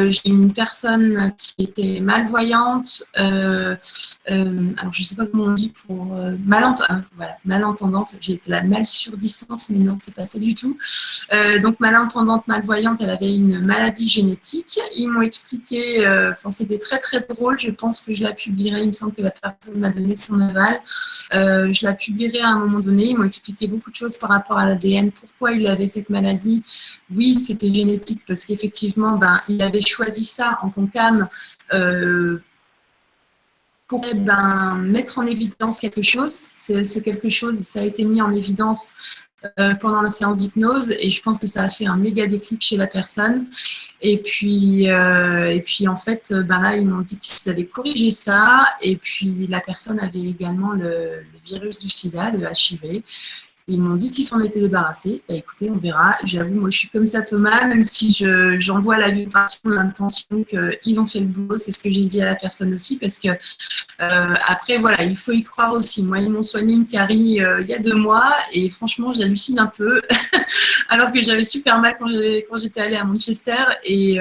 j'ai une personne qui était malvoyante, alors je ne sais pas comment on dit pour voilà, malentendante, j'ai été la mal surdissante, mais non, c'est pas ça du tout. Donc malentendante, malvoyante, elle avait une maladie génétique. Ils m'ont expliqué, c'était très très drôle, je pense que je la publierai, il me semble que la personne m'a donné son aval. Je la publierai à un moment donné, ils m'ont expliqué beaucoup de choses par rapport à l'ADN, pourquoi il avait cette maladie. Oui, c'était génétique parce qu'effectivement, il avait choisi ça en tant qu'âme pour mettre en évidence quelque chose. C'est quelque chose, ça a été mis en évidence pendant la séance d'hypnose et je pense que ça a fait un méga déclic chez la personne. Et puis en fait, là, ils m'ont dit qu'ils allaient corriger ça. Et puis la personne avait également le virus du sida, le HIV. Ils m'ont dit qu'ils s'en étaient débarrassés. Bah, écoutez, on verra. J'avoue, moi, je suis comme ça, Thomas, même si j'envoie la vibration, l'intention qu'ils ont fait le boulot. C'est ce que j'ai dit à la personne aussi, parce que après, voilà, il faut y croire aussi. Moi, ils m'ont soigné une carie il y a 2 mois et franchement, j'hallucine un peu. Alors que j'avais super mal quand j'étais allée à Manchester. Et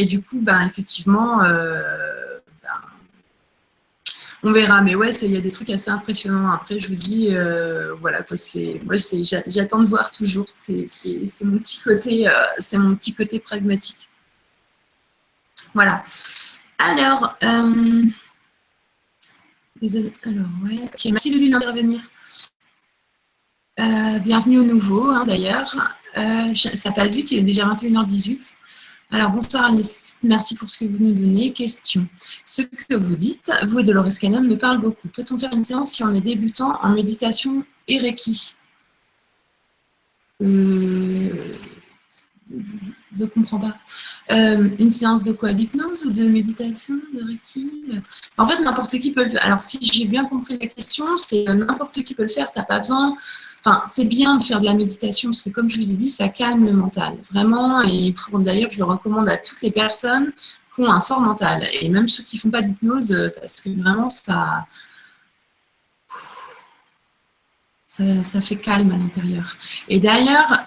du coup, effectivement... on verra, mais ouais, il y a des trucs assez impressionnants. Après, je vous dis, voilà, j'attends de voir toujours. C'est mon petit côté pragmatique. Voilà. Alors, désolée. Alors, ouais. Ok, merci Lulu d'intervenir. Bienvenue au nouveau, hein, d'ailleurs. Ça passe vite, il est déjà 21h18. Alors, bonsoir Alice, merci pour ce que vous nous donnez. Question. Ce que vous dites, vous et Dolores Cannon, me parle beaucoup. Peut-on faire une séance si on est débutant en méditation et Reiki? Je ne comprends pas. Une séance de quoi? D'hypnose ou de méditation, de Reiki? En fait, n'importe qui peut le faire. Alors, si j'ai bien compris la question, c'est n'importe qui peut le faire. Tu n'as pas besoin... Enfin, c'est bien de faire de la méditation parce que, comme je vous ai dit, ça calme le mental. Vraiment, et d'ailleurs, je le recommande à toutes les personnes qui ont un fort mental. Et même ceux qui ne font pas d'hypnose, parce que vraiment, ça fait calme à l'intérieur. Et d'ailleurs,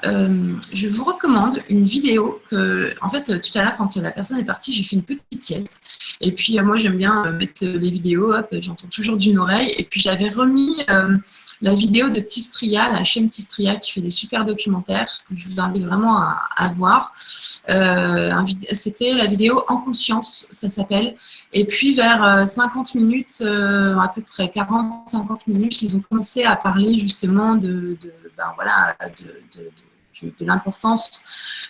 je vous recommande une vidéo que, en fait, tout à l'heure, quand la personne est partie, j'ai fait une petite sieste. Et puis, moi, j'aime bien mettre les vidéos, hop, j'entends toujours d'une oreille. Et puis, j'avais remis la vidéo de Tistria, la chaîne Tistria, qui fait des super documentaires, que je vous invite vraiment à voir. C'était la vidéo En conscience, ça s'appelle. Et puis, vers 50 minutes, à peu près 40-50 minutes, ils ont commencé à parler justement de l'importance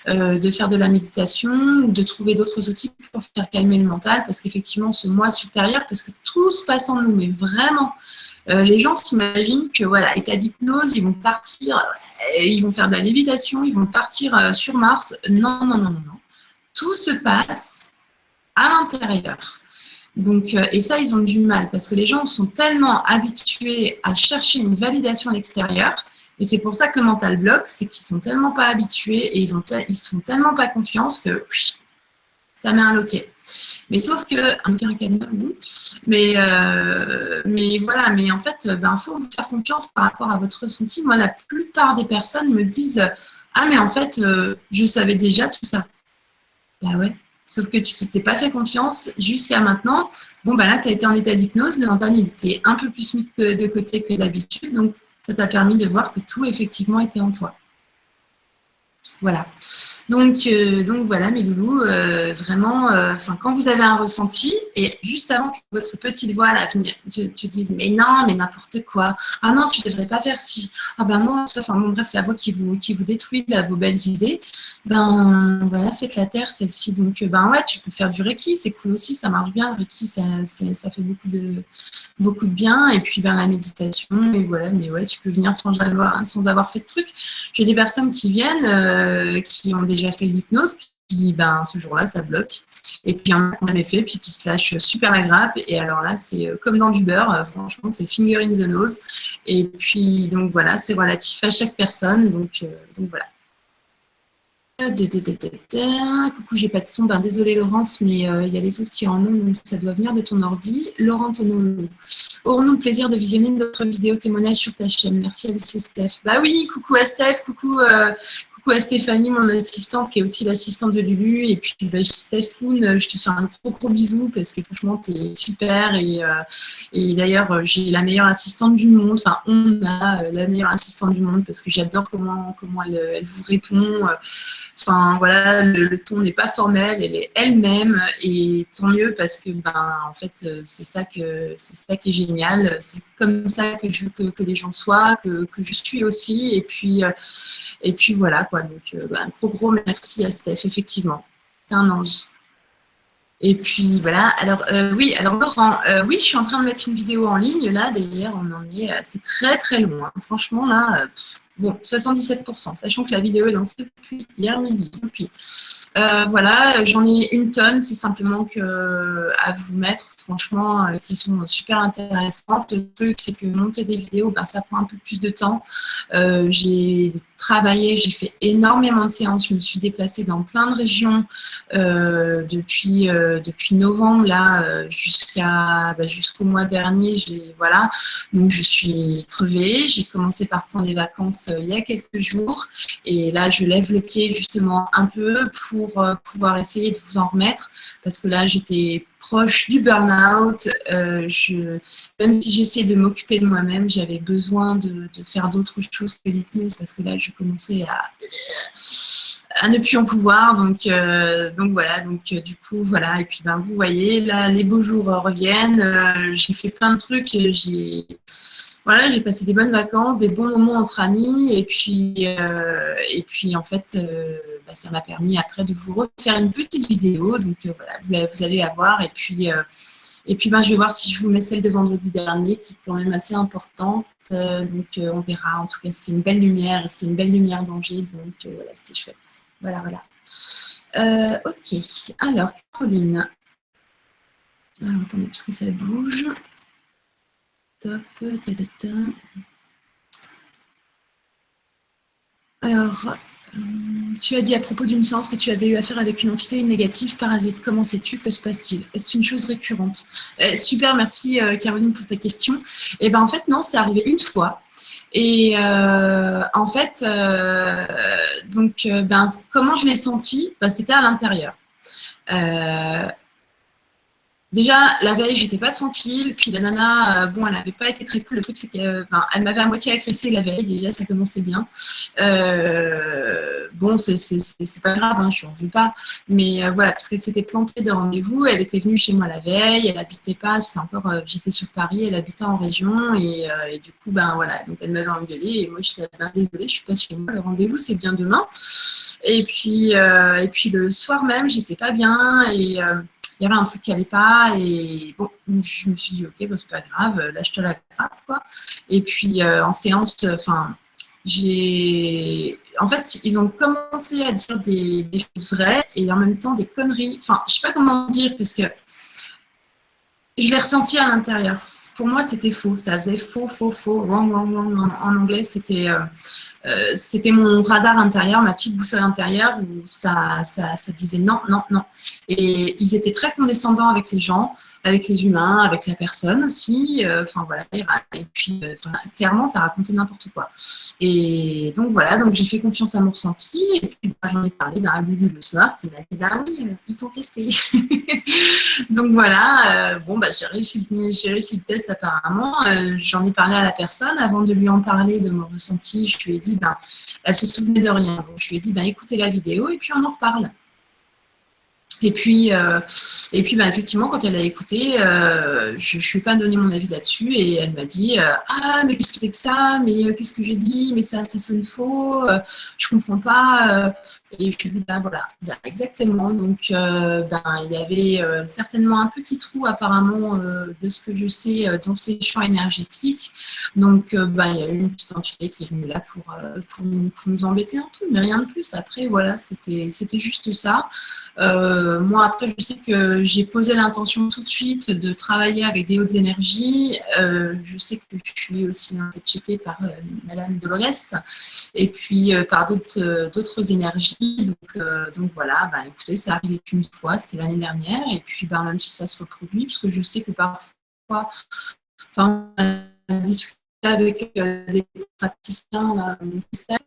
de faire de la méditation ou de trouver d'autres outils pour faire calmer le mental, parce qu'effectivement, ce moi supérieur, parce que tout se passe en nous, mais vraiment, les gens s'imaginent que, voilà, état d'hypnose, ils vont partir, ils vont faire de la lévitation, ils vont partir sur Mars. Non, non, non, non, non. Tout se passe à l'intérieur. Donc, et ça, ils ont du mal parce que les gens sont tellement habitués à chercher une validation à l'extérieur. Et c'est pour ça que le mental bloque, c'est qu'ils sont tellement pas habitués et ils se font tellement pas confiance que ça met un loquet. Mais sauf que mais voilà, mais en fait, faut vous faire confiance par rapport à votre ressenti. Moi, la plupart des personnes me disent ah mais en fait, je savais déjà tout ça. Bah ouais. Sauf que tu ne t'étais pas fait confiance jusqu'à maintenant. Bon, là, tu as été en état d'hypnose. Le mental, il était un peu plus mis de côté que d'habitude. Donc, ça t'a permis de voir que tout, effectivement, était en toi. Voilà. Donc voilà, mes loulous, vraiment, quand vous avez un ressenti, et juste avant que votre petite voix là, te dise « mais non, mais n'importe quoi, ah non, tu ne devrais pas faire ci, ah ben non, bref, la voix qui vous détruit là, vos belles idées, voilà, faites la terre, celle-ci. Donc, ouais, tu peux faire du Reiki, c'est cool aussi, ça marche bien, le Reiki, ça fait beaucoup de bien, et puis la méditation, et voilà, mais ouais, tu peux venir sans avoir fait de truc. J'ai des personnes qui viennent, qui ont déjà fait l'hypnose, puis ce jour-là, ça bloque. Et puis, il y en a qui n'ont jamais fait, puis qui se lâchent super à grappe. Et alors là, c'est comme dans du beurre, franchement, c'est finger in the nose. Et puis, donc voilà, c'est relatif à chaque personne. Donc voilà. Coucou, j'ai pas de son. Désolé Laurence, mais il y a les autres qui en ont, donc ça doit venir de ton ordi. Laurent Tonolo. Aurons-nous le plaisir de visionner notre vidéo témoignage sur ta chaîne? Merci Alice et Steph. Bah oui, coucou à Steph, coucou coucou à Stéphanie, mon assistante, qui est aussi l'assistante de Lulu. Et puis, Stéphoune, je te fais un gros bisou parce que franchement, tu es super. Et d'ailleurs, j'ai la meilleure assistante du monde. Enfin, on a la meilleure assistante du monde parce que j'adore comment elle vous répond. Enfin, voilà, le ton n'est pas formel, elle est elle-même. Et tant mieux parce que, en fait, c'est ça qui est génial. C'est comme ça que je veux que les gens soient, que je suis aussi. Et puis voilà, quoi. Donc, un gros merci à Steph, effectivement. T'es un ange. Et puis voilà, alors oui, alors Laurent, oui, je suis en train de mettre une vidéo en ligne, là, d'ailleurs, on en est, c'est très loin. Franchement, là, bon, 77%, sachant que la vidéo est lancée depuis hier midi. Puis, voilà, j'en ai une tonne, c'est simplement à vous mettre, franchement, qui sont super intéressantes. Le truc, c'est que monter des vidéos, ça prend un peu plus de temps. J'ai travaillé, j'ai fait énormément de séances, je me suis déplacée dans plein de régions depuis novembre là jusqu'au mois dernier. Voilà, donc je suis crevée. J'ai commencé par prendre des vacances il y a quelques jours et là je lève le pied justement un peu pour pouvoir essayer de vous en remettre parce que là j'étais proche du burn-out. Même si j'essayais de m'occuper de moi-même, j'avais besoin de faire d'autres choses que l'hypnose parce que là je commençais à ne plus en pouvoir, donc voilà, du coup voilà, et puis vous voyez là les beaux jours reviennent, j'ai fait plein de trucs, j'ai passé des bonnes vacances, des bons moments entre amis, et puis en fait ça m'a permis après de vous refaire une petite vidéo, donc voilà, vous allez la voir, et puis je vais voir si je vous mets celle de vendredi dernier qui est quand même assez importante. Donc on verra. En tout cas, c'était une belle lumière d'Angers. Donc voilà, c'était chouette. Voilà. Ok. Alors, Caroline. Alors, attendez, parce que ça bouge. Top. Alors, tu as dit à propos d'une séance que tu avais eu affaire avec une entité négative, parasite. Comment sais-tu? Que se passe-t-il? Est-ce une chose récurrente? Super, merci Caroline pour ta question. Et en fait, non, c'est arrivé une fois. Et en fait, comment je l'ai senti? C'était à l'intérieur. Déjà, la veille, j'étais pas tranquille. Puis la nana, elle n'avait pas été très cool. Le truc, c'est qu'elle m'avait à moitié agressée la veille. Déjà, ça commençait bien. Bon, c'est pas grave, hein, je n'en veux pas. Mais voilà, parce qu'elle s'était plantée de rendez-vous. Elle était venue chez moi la veille. Elle habitait pas. J'étais sur Paris. Elle habitait en région. Et du coup, voilà. Donc, elle m'avait engueulée. Et moi, j'étais désolée, je suis pas chez moi. Le rendez-vous, c'est bien demain. Et puis le soir même, j'étais pas bien. Et il y avait un truc qui n'allait pas et bon, je me suis dit ok, c'est pas grave, là je te la gratte quoi. Et puis en séance, en fait, ils ont commencé à dire des choses vraies et en même temps des conneries. Enfin, je sais pas comment dire parce que je l'ai ressenti à l'intérieur. Pour moi, c'était faux. Ça faisait faux, wrong. En anglais, c'était mon radar intérieur, ma petite boussole intérieure où ça disait non. Et ils étaient très condescendants avec les gens, avec les humains, avec la personne aussi. Voilà. Et puis, clairement, ça racontait n'importe quoi. Et donc, voilà. Donc, j'ai fait confiance à mon ressenti. Et puis, j'en ai parlé à Lulu le soir qui m'a dit, oui, ils t'ont testé. Donc, voilà. J'ai réussi le test apparemment. J'en ai parlé à la personne. Avant de lui en parler de mon ressenti, je lui ai dit, elle se souvenait de rien. Donc, je lui ai dit, écoutez la vidéo et puis on en reparle. Et puis effectivement, quand elle a écouté, je ne lui ai pas donné mon avis là-dessus et elle m'a dit mais qu'est-ce que c'est que ça? Mais qu'est-ce que j'ai dit? Mais ça sonne faux, je comprends pas. Et je lui ai dit voilà, exactement. Donc il y avait certainement un petit trou apparemment de ce que je sais dans ces champs énergétiques. Donc il y a eu une petite entité qui est venue là pour nous embêter un peu, mais rien de plus. Après voilà, c'était juste ça. Moi, après, je sais que j'ai posé l'intention tout de suite de travailler avec des hautes énergies. Je sais que je suis aussi un peu checkée par Madame Dolores et puis par d'autres énergies. Donc voilà, écoutez, ça arrivé qu'une fois, c'était l'année dernière. Et puis, même si ça se reproduit, parce que je sais que parfois, on a discuté avec des praticiens là,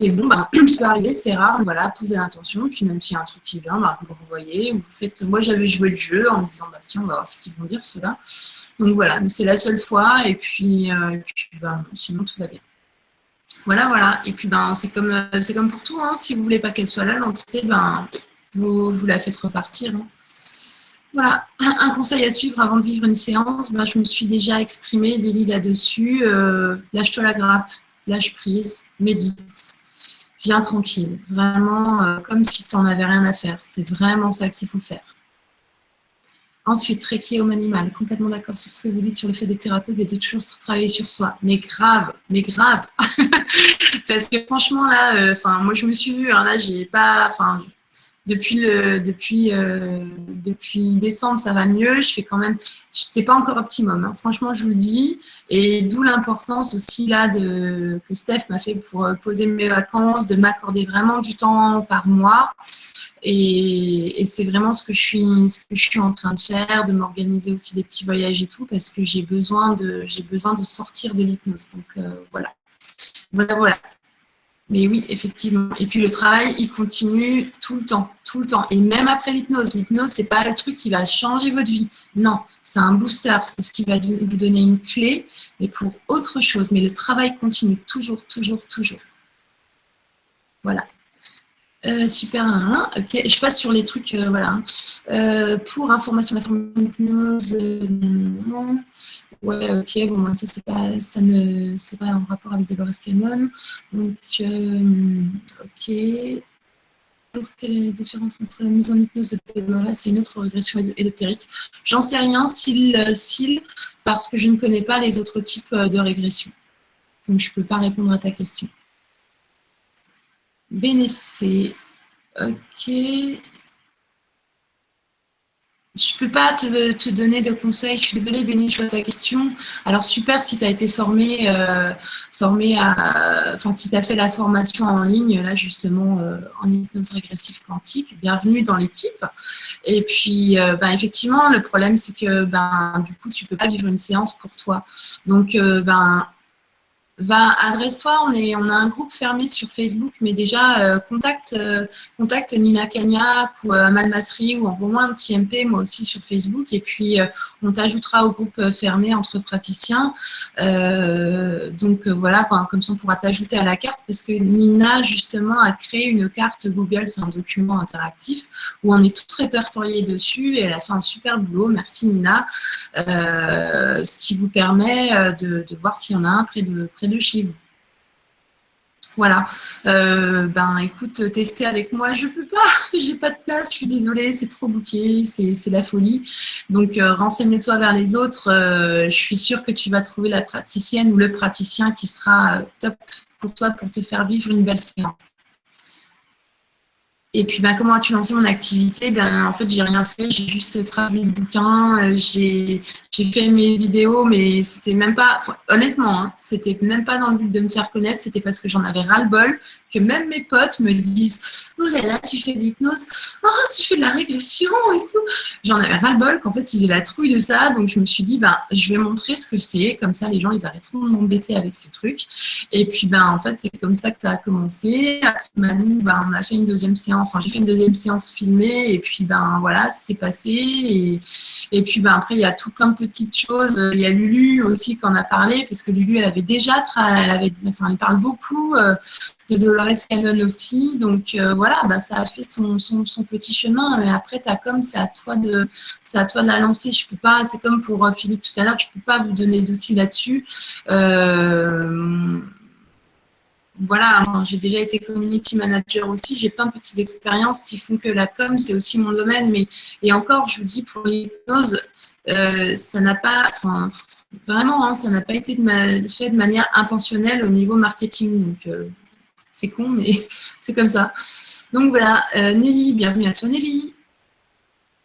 et bon, bah, ça peut arriver, c'est rare, voilà, posez l'intention, puis même s'il y a un truc qui vient, bah, vous le renvoyez, ou vous faites, moi j'avais joué le jeu en me disant, bah tiens, on va voir ce qu'ils vont dire ceux-là. Donc voilà, mais c'est la seule fois, et puis bah, sinon tout va bien. Voilà, voilà, et puis ben, c'est comme pour tout, hein. Si vous voulez pas qu'elle soit là, l'entité, ben, vous la faites repartir, hein. Voilà, un conseil à suivre avant de vivre une séance, ben, je me suis déjà exprimée, Lily, là-dessus. Lâche-toi la grappe, lâche prise, médite, viens tranquille. Vraiment, comme si tu n'en avais rien à faire. C'est vraiment ça qu'il faut faire. Ensuite, Reiki homme animal, complètement d'accord sur ce que vous dites sur le fait des thérapeutes et de toujours travailler sur soi. Mais grave, mais grave. Parce que franchement, là, moi je me suis vue, hein, là, j'ai pas. Depuis décembre, ça va mieux. Je fais quand même, c'est pas encore optimum, hein. Franchement, je vous le dis. Et d'où l'importance aussi là que Steph m'a fait pour poser mes vacances, de m'accorder vraiment du temps par mois. Et c'est vraiment ce que je suis en train de faire, de m'organiser aussi des petits voyages et tout, parce que j'ai besoin de sortir de l'hypnose. Donc voilà. Voilà. Mais oui, effectivement. Et puis le travail, il continue tout le temps. Et même après l'hypnose. L'hypnose, c'est pas le truc qui va changer votre vie. Non, c'est un booster. C'est ce qui va vous donner une clé, mais pour autre chose. Mais le travail continue toujours. Voilà. Super, ok. Je passe sur les trucs, voilà. Pour information, la formation d'hypnose, non. Ouais, ok, bon, ça c'est pas en rapport avec Dolores Cannon. Donc, ok. Quelle est la différence entre la mise en hypnose de Dolores et une autre régression ésotérique? J'en sais rien, parce que je ne connais pas les autres types de régression. Donc, je ne peux pas répondre à ta question. Bénécé, ok. Je ne peux pas te donner de conseils. Je suis désolée, Béni, je vois ta question. Alors, super si tu as été formé si tu as fait la formation en ligne, là, justement, en hypnose régressive quantique. Bienvenue dans l'équipe. Et puis, effectivement, le problème, c'est que, du coup, tu ne peux pas vivre une séance pour toi. Donc, adresse-toi, on a un groupe fermé sur Facebook, mais déjà, contacte Nina Cagnac ou Amal Masri ou envoie-moi un petit MP, moi aussi, sur Facebook, et puis on t'ajoutera au groupe fermé entre praticiens. Voilà, comme ça, on pourra t'ajouter à la carte, parce que Nina, justement, a créé une carte Google, c'est un document interactif, où on est tous répertoriés dessus, et elle a fait un super boulot, merci Nina, ce qui vous permet de voir s'il y en a un près de chez vous. Voilà. Écoute, tester avec moi, je peux pas. J'ai pas de place, je suis désolée, c'est trop bouqué, c'est la folie. Donc, renseigne-toi vers les autres. Je suis sûre que tu vas trouver la praticienne ou le praticien qui sera top pour toi, pour te faire vivre une belle séance. Et puis, comment as-tu lancé mon activité? En fait, j'ai rien fait, j'ai juste traduit le bouquin, j'ai fait mes vidéos, mais c'était même pas, honnêtement, hein, c'était même pas dans le but de me faire connaître, c'était parce que j'en avais ras-le-bol, que même mes potes me disent « Oh là là, tu fais de l'hypnose, oh, tu fais de la régression et tout ». J'en avais ras-le-bol qu'en fait, ils aient la trouille de ça, donc je me suis dit « Je vais montrer ce que c'est, comme ça, les gens, ils arrêteront de m'embêter avec ce truc ». Et puis, en fait, c'est comme ça que ça a commencé. Après, Manu, on a fait une deuxième séance, j'ai fait une deuxième séance filmée, et puis, voilà, c'est passé. Et puis, après, il y a tout plein de petites choses. Il y a Lulu aussi qui en a parlé, parce que Lulu, elle avait déjà, elle parle beaucoup de Dolores Cannon aussi. Donc, voilà, ça a fait son petit chemin. Mais après, ta com, c'est à toi de la lancer. Je peux pas, c'est comme pour Philippe tout à l'heure, je peux pas vous donner d'outils là-dessus. Voilà, j'ai déjà été community manager aussi, j'ai plein de petites expériences qui font que la com, c'est aussi mon domaine, et encore, je vous dis, pour l'hypnose, ça n'a pas, vraiment, hein, ça n'a pas été fait de manière intentionnelle au niveau marketing, donc c'est con, mais c'est comme ça. Donc voilà, Nelly, bienvenue à toi Nelly.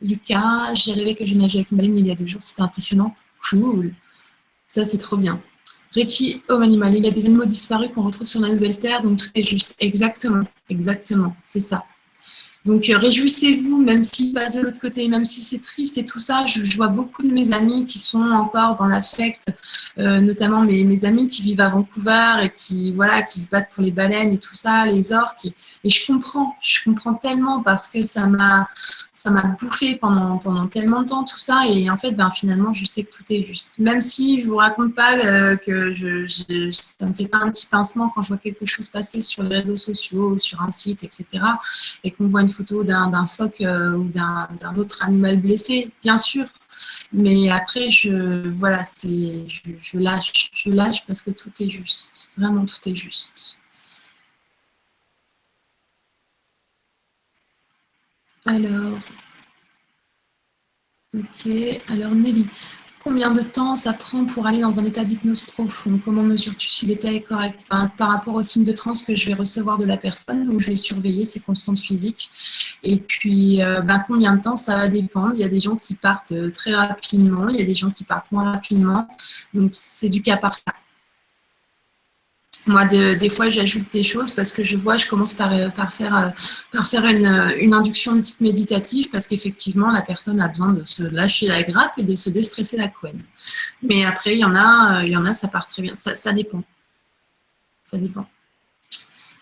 Lucas, j'ai rêvé que je nageais avec une baleine il y a 2 jours, c'était impressionnant, cool, ça c'est trop bien. Reiki, homme animal. Il y a des animaux disparus qu'on retrouve sur la nouvelle terre, donc tout est juste. Exactement, c'est ça. Donc, réjouissez-vous, même s'il passe de l'autre côté, même si c'est triste et tout ça. Je vois beaucoup de mes amis qui sont encore dans l'affect, notamment mes amis qui vivent à Vancouver et qui, voilà, qui se battent pour les baleines et tout ça, les orques. Et je comprends tellement parce que ça m'a bouffé pendant tellement de temps, tout ça. Et en fait, ben, finalement, je sais que tout est juste. Même si je ne vous raconte pas que ça ne me fait pas un petit pincement quand je vois quelque chose passer sur les réseaux sociaux, sur un site, etc. Et qu'on voit une photo d'un phoque ou d'un autre animal blessé, bien sûr. Mais après, voilà, je lâche parce que tout est juste. Vraiment, tout est juste. Alors, ok. Alors, Nelly, combien de temps ça prend pour aller dans un état d'hypnose profond? Comment mesures-tu si l'état est correct par rapport aux signes de transe que je vais recevoir de la personne? Donc, je vais surveiller ses constantes physiques. Et puis, combien de temps, ça va dépendre. Il y a des gens qui partent très rapidement, il y a des gens qui partent moins rapidement. Donc, c'est du cas par cas. Moi, des fois, j'ajoute des choses parce que je commence par faire une induction de type méditatif parce qu'effectivement, la personne a besoin de se lâcher la grappe et de se déstresser la couenne. Mais après, il y en a, ça part très bien. Ça dépend. Ça dépend.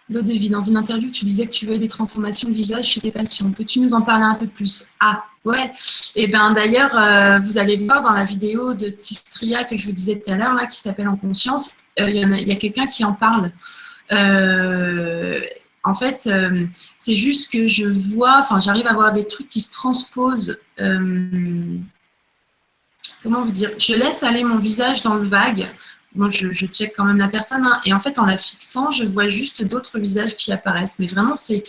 L'eau de vie, dans une interview, tu disais que tu voyais des transformations de visage chez tes patients. Peux-tu nous en parler un peu plus? Ah, ouais. Et bien d'ailleurs, vous allez voir dans la vidéo de Tistria que je vous disais tout à l'heure, là, qui s'appelle En conscience, il y a quelqu'un qui en parle. En fait, c'est juste que j'arrive à voir des trucs qui se transposent. Comment vous dire? Je laisse aller mon visage dans le vague. Bon, je check quand même la personne. Hein, et en fait, en la fixant, je vois juste d'autres visages qui apparaissent. Mais vraiment, c'est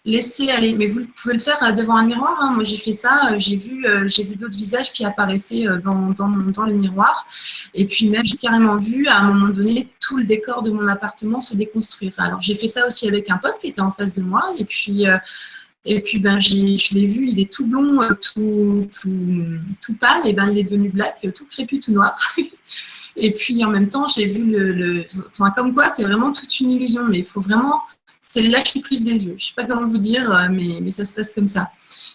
laisser aller. Mais vous pouvez le faire devant un miroir. Hein. Moi, j'ai fait ça. J'ai vu d'autres visages qui apparaissaient dans le miroir. Et puis même, j'ai carrément vu, à un moment donné, tout le décor de mon appartement se déconstruire. Alors, j'ai fait ça aussi avec un pote qui était en face de moi. Et puis, je l'ai vu, il est tout blond, tout pâle, et ben il est devenu black, tout crépus, tout noir. Et puis en même temps, j'ai vu comme quoi, c'est vraiment toute une illusion, mais il faut vraiment, c'est le lâcher prise des yeux. Je sais pas comment vous dire, mais ça se passe comme ça.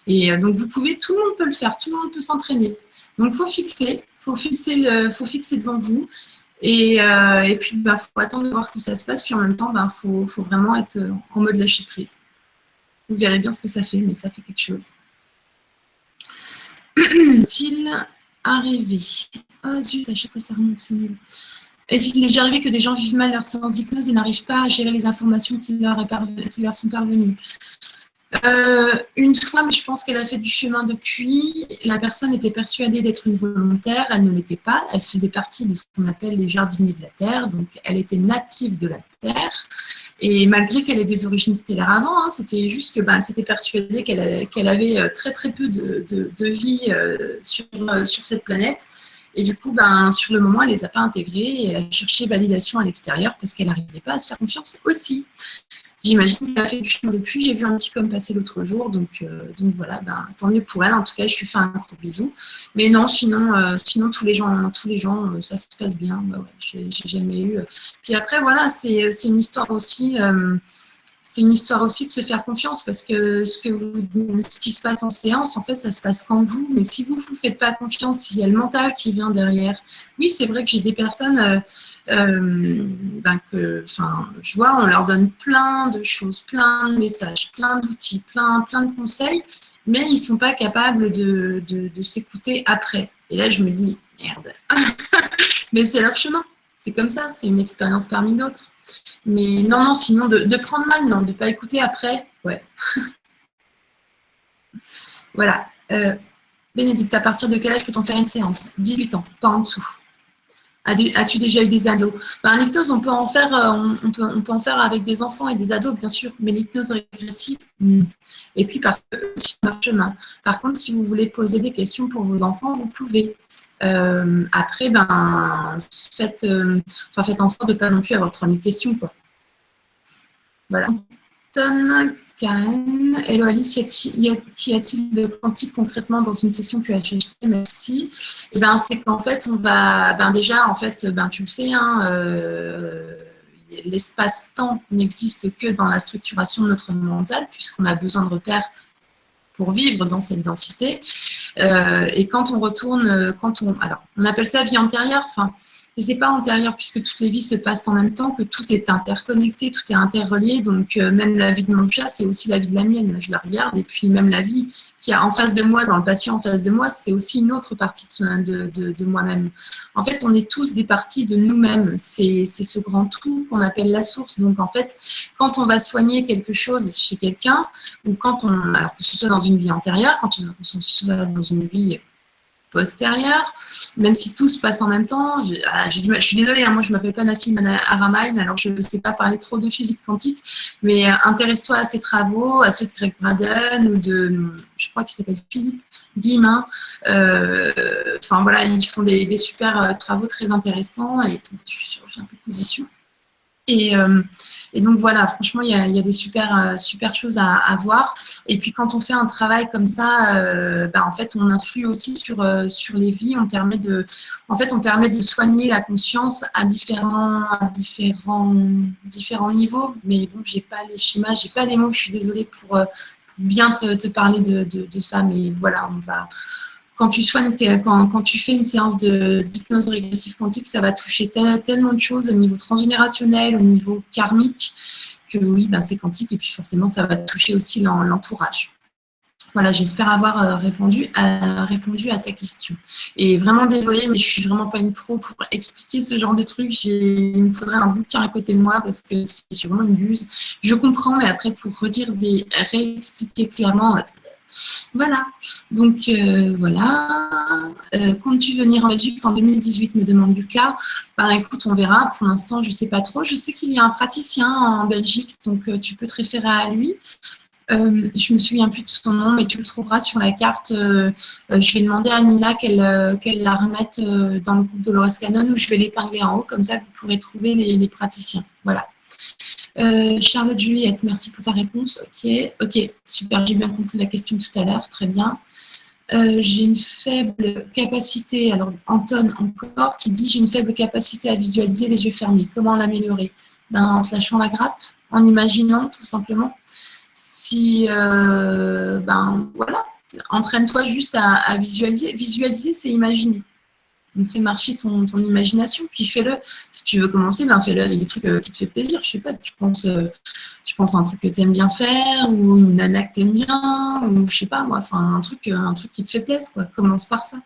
Et donc tout le monde peut le faire, tout le monde peut s'entraîner. Donc faut fixer devant vous. Et puis faut attendre de voir que ça se passe, puis en même temps, faut vraiment être en mode lâcher prise. Vous verrez bien ce que ça fait, mais ça fait quelque chose. Est-il arrivé? Oh zut, à chaque fois ça remonte, c'est nul. Est-il déjà arrivé que des gens vivent mal leur séance d'hypnose et n'arrivent pas à gérer les informations qui leur sont parvenues? Une fois, mais je pense qu'elle a fait du chemin depuis. La personne était persuadée d'être une volontaire, elle ne l'était pas. Elle faisait partie de ce qu'on appelle les jardiniers de la Terre, donc elle était native de la Terre. Et malgré qu'elle ait des origines stellaires avant, hein, c'était juste que elle s'était persuadée qu'elle avait très très peu de vie sur cette planète. Et du coup, sur le moment, elle ne les a pas intégrées et elle a cherché validation à l'extérieur parce qu'elle n'arrivait pas à se faire confiance aussi. J'imagine qu'elle a fait du chemin depuis. J'ai vu un petit com passer l'autre jour, donc voilà, tant mieux pour elle. En tout cas, je lui fais un gros bisou. Mais non, sinon tous les gens, ça se passe bien. Ouais, j'ai jamais eu. Puis après, voilà, c'est une histoire aussi. C'est une histoire aussi de se faire confiance parce que ce qui se passe en séance, en fait, ça se passe qu'en vous. Mais si vous ne vous faites pas confiance, s'il y a le mental qui vient derrière. Oui, c'est vrai que j'ai des personnes je vois, on leur donne plein de choses, plein de messages, plein d'outils, plein de conseils, mais ils ne sont pas capables de s'écouter après. Et là, je me dis, merde. Mais c'est leur chemin. C'est comme ça, c'est une expérience parmi d'autres. Mais non, sinon, de prendre mal, non, de ne pas écouter après, ouais. Voilà. Bénédicte, à partir de quel âge peut-on faire une séance? 18 ans, pas en dessous. As-tu déjà eu des ados? L'hypnose, on peut en faire avec des enfants et des ados, bien sûr, mais l'hypnose régressive, et puis aussi par chemin. Par contre, si vous voulez poser des questions pour vos enfants, vous pouvez. Après, faites en sorte de ne pas non plus avoir 3000 questions, quoi. Voilà. Karen, hello Alice, qu'y a-t-il de quantique concrètement dans une session QHHT? Merci. Et c'est qu'en fait, on va, déjà, en fait, tu le sais, hein, l'espace-temps n'existe que dans la structuration de notre mental, puisqu'on a besoin de repères pour vivre dans cette densité. Et quand on retourne, alors, on appelle ça vie antérieure, enfin, mais c'est pas antérieur puisque toutes les vies se passent en même temps, que tout est interconnecté, tout est interrelié. Donc même la vie de mon chat, c'est aussi la vie de la mienne. Je la regarde et puis même la vie qui a en face de moi, dans le patient en face de moi, c'est aussi une autre partie de moi-même. En fait, on est tous des parties de nous-mêmes. C'est ce grand tout qu'on appelle la source. Donc en fait, quand on va soigner quelque chose chez quelqu'un, ou quand on, alors que ce soit dans une vie antérieure, quand on soit dans une vie postérieure, même si tout se passe en même temps. Je suis désolée, hein, moi je ne m'appelle pas Nassim Haramein, alors je ne sais pas parler trop de physique quantique, mais intéresse-toi à ces travaux, à ceux de Greg Braden ou de, je crois qu'il s'appelle Philippe Guillemin. Enfin voilà, ils font des super travaux très intéressants et j'ai un peu de position. Et donc voilà, franchement, il y a des super choses à voir. Et puis quand on fait un travail comme ça, en fait, on influe aussi sur les vies. On permet de soigner la conscience à différents niveaux. Mais bon, j'ai pas les schémas, j'ai pas les mots. Je suis désolée pour bien te parler de ça. Mais voilà, on va. Quand tu fais une séance d'hypnose régressive quantique, ça va toucher tellement de choses au niveau transgénérationnel, au niveau karmique, que oui, c'est quantique et puis forcément, ça va toucher aussi l'entourage. Voilà, j'espère avoir répondu à ta question. Et vraiment désolée, mais je suis vraiment pas une pro pour expliquer ce genre de truc. Il me faudrait un bouquin à côté de moi parce que c'est vraiment une buse. Je comprends, mais après, pour réexpliquer clairement... Voilà, donc voilà. Comptes-tu venir en Belgique en 2018, me demande Lucas. Écoute, on verra. Pour l'instant, je ne sais pas trop. Je sais qu'il y a un praticien en Belgique, donc tu peux te référer à lui. Je ne me souviens plus de son nom, mais tu le trouveras sur la carte. Je vais demander à Nina qu'elle la remette dans le groupe Dolores Cannon, où je vais l'épingler en haut, comme ça vous pourrez trouver les praticiens. Voilà. Charlotte Juliette, merci pour ta réponse. Ok, super, j'ai bien compris la question tout à l'heure, très bien. J'ai une faible capacité, alors Anton encore, qui dit j'ai une faible capacité à visualiser les yeux fermés. Comment l'améliorer? En te lâchant la grappe, en imaginant tout simplement. Si, voilà, entraîne-toi juste à visualiser. Visualiser, c'est imaginer. On fait marcher ton imagination, puis fais-le. Si tu veux commencer, fais-le avec des trucs qui te fait plaisir. Je sais pas, tu penses à un truc que tu aimes bien faire, ou une nana que tu aimes bien, ou je sais pas moi, un truc qui te fait plaisir, quoi. Commence par ça.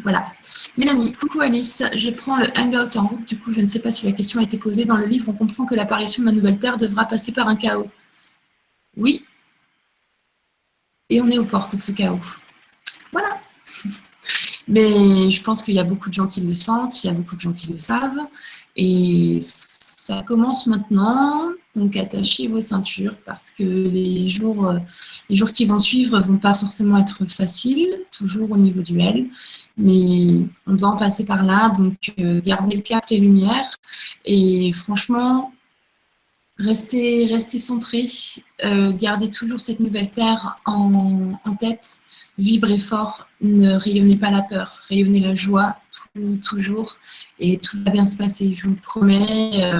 Voilà. Mélanie, coucou Alice, je prends le hangout en route, du coup je ne sais pas si la question a été posée. Dans le livre, on comprend que l'apparition de la nouvelle Terre devra passer par un chaos. Oui. Et on est aux portes de ce chaos. Voilà. Mais je pense qu'il y a beaucoup de gens qui le sentent, il y a beaucoup de gens qui le savent. Et ça commence maintenant. Donc, attachez vos ceintures parce que les jours qui vont suivre ne vont pas forcément être faciles, toujours au niveau duel. Mais on doit en passer par là. Donc, gardez le cap, les lumières. Et franchement, restez centrés. Gardez toujours cette nouvelle Terre en tête. Vibrez fort, ne rayonnez pas la peur, rayonnez la joie toujours et tout va bien se passer, je vous le promets.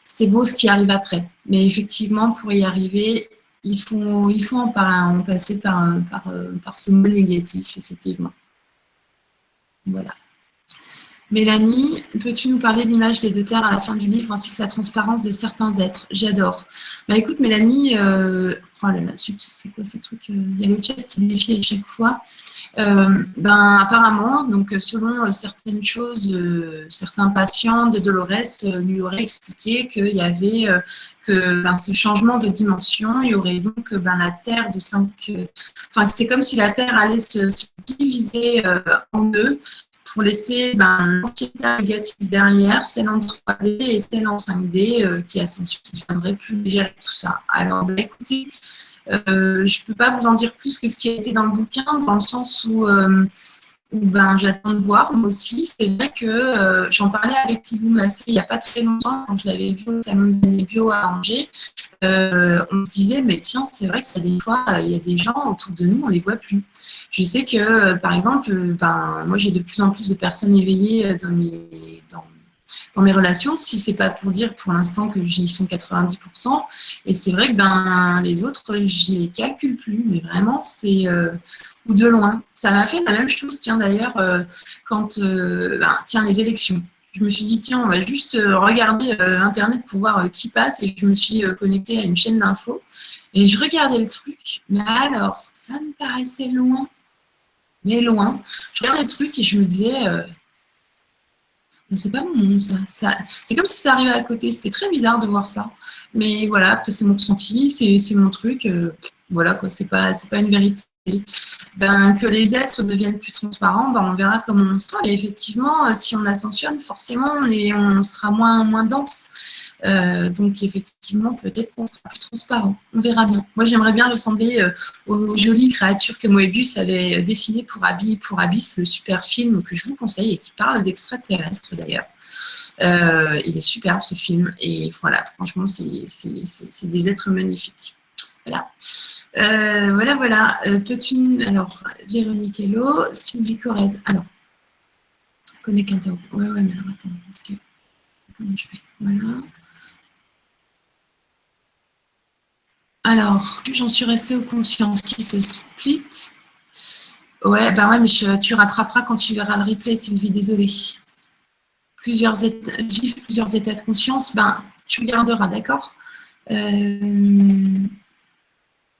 C'est beau ce qui arrive après, mais effectivement pour y arriver, il faut en passer par ce mot négatif, effectivement. Voilà. Mélanie, peux-tu nous parler de l'image des deux terres à la fin du livre ainsi que la transparence de certains êtres? J'adore. Écoute Mélanie, oh là là, c'est quoi ces trucs? Il y a le chat qui défie à chaque fois. Apparemment, donc selon certaines choses, certains patients de Dolores lui auraient expliqué qu'il y avait ce changement de dimension, il y aurait donc la Terre de 5... c'est comme si la Terre allait se diviser en deux, pour laisser l'entité négative derrière, celle en 3D et celle en 5D qui viendrait plus légère et tout ça. Alors, écoutez, je ne peux pas vous en dire plus que ce qui a été dans le bouquin, dans le sens où j'attends de voir, moi aussi. C'est vrai que j'en parlais avec Lilou Massé il n'y a pas très longtemps, quand je l'avais vu au salon des bio à Angers. On se disait, mais tiens, c'est vrai qu'il y a des fois, il y a des gens autour de nous, on ne les voit plus. Je sais que, par exemple, moi j'ai de plus en plus de personnes éveillées dans mes relations, si c'est pas pour dire pour l'instant que j'y sont 90%. Et c'est vrai que ben, les autres, je les calcule plus, mais vraiment, c'est ou de loin. Ça m'a fait la même chose, tiens d'ailleurs, quand, tiens, les élections. Je me suis dit, tiens, on va juste regarder Internet pour voir qui passe, et je me suis connectée à une chaîne d'infos, et je regardais le truc, mais alors, ça me paraissait loin, mais loin. Je regardais le truc et je me disais, mais c'est pas mon monde, ça. C'est comme si ça arrivait à côté, c'était très bizarre de voir ça. Mais voilà, après c'est mon ressenti, c'est mon truc, voilà quoi, c'est pas une vérité. Ben, que les êtres deviennent plus transparents, ben, on verra comment on sera. Et effectivement, si on ascensionne, forcément, on sera moins dense. Donc, effectivement, peut-être qu'on sera plus transparent. On verra bien. Moi, j'aimerais bien ressembler aux jolies créatures que Moebius avait dessinées pour Abyss, le super film que je vous conseille et qui parle d'extraterrestres d'ailleurs. Il est superbe ce film. Et voilà, franchement, c'est des êtres magnifiques. Voilà. Voilà. Alors, Véronique Hello, Sylvie Corrèze. Alors, connais qu'un Ouais, mais alors attends, parce que. Comment je fais? Voilà. Alors, j'en suis restée aux consciences qui se split. Ouais, mais tu rattraperas quand tu verras le replay, Sylvie, désolée. Plusieurs états de conscience, tu regarderas, d'accord?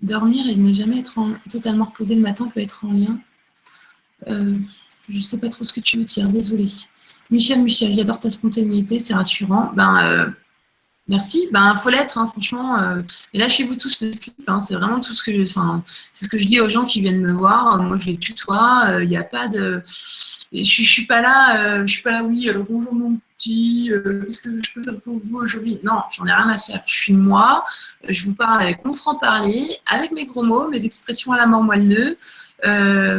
Dormir et ne jamais être totalement reposé le matin peut être en lien. Je ne sais pas trop ce que tu veux dire, désolée. Michel, j'adore ta spontanéité, c'est rassurant. Merci. Faut l'être, hein, franchement. Et lâchez-vous tous le slip. Hein, c'est vraiment tout ce que c'est ce que je dis aux gens qui viennent me voir. Moi, je les tutoie. Il n'y a pas de. Je suis pas là. Oui. Alors bonjour mon petit. Qu'est-ce que je peux faire pour vous aujourd'hui? Non, j'en ai rien à faire. Je suis moi. Je vous parle avec mon franc-parler, avec mes gros mots, mes expressions à la mort moelle-nœud.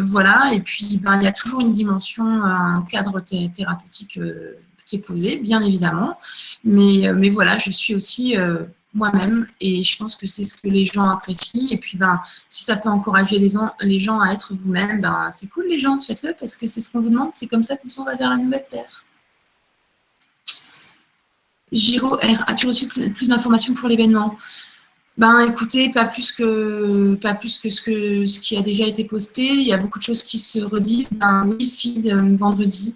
Voilà. Et puis, il y a toujours une dimension, un cadre thérapeutique. Qui est posé, bien évidemment. Mais voilà, je suis aussi moi-même et je pense que c'est ce que les gens apprécient. Et puis, si ça peut encourager les gens à être vous-même, c'est cool les gens, faites-le parce que c'est ce qu'on vous demande. C'est comme ça qu'on s'en va vers la nouvelle Terre. Giro R, as-tu reçu plus d'informations pour l'événement? Écoutez, pas plus que ce qui a déjà été posté. Il y a beaucoup de choses qui se redisent. Oui, si, vendredi.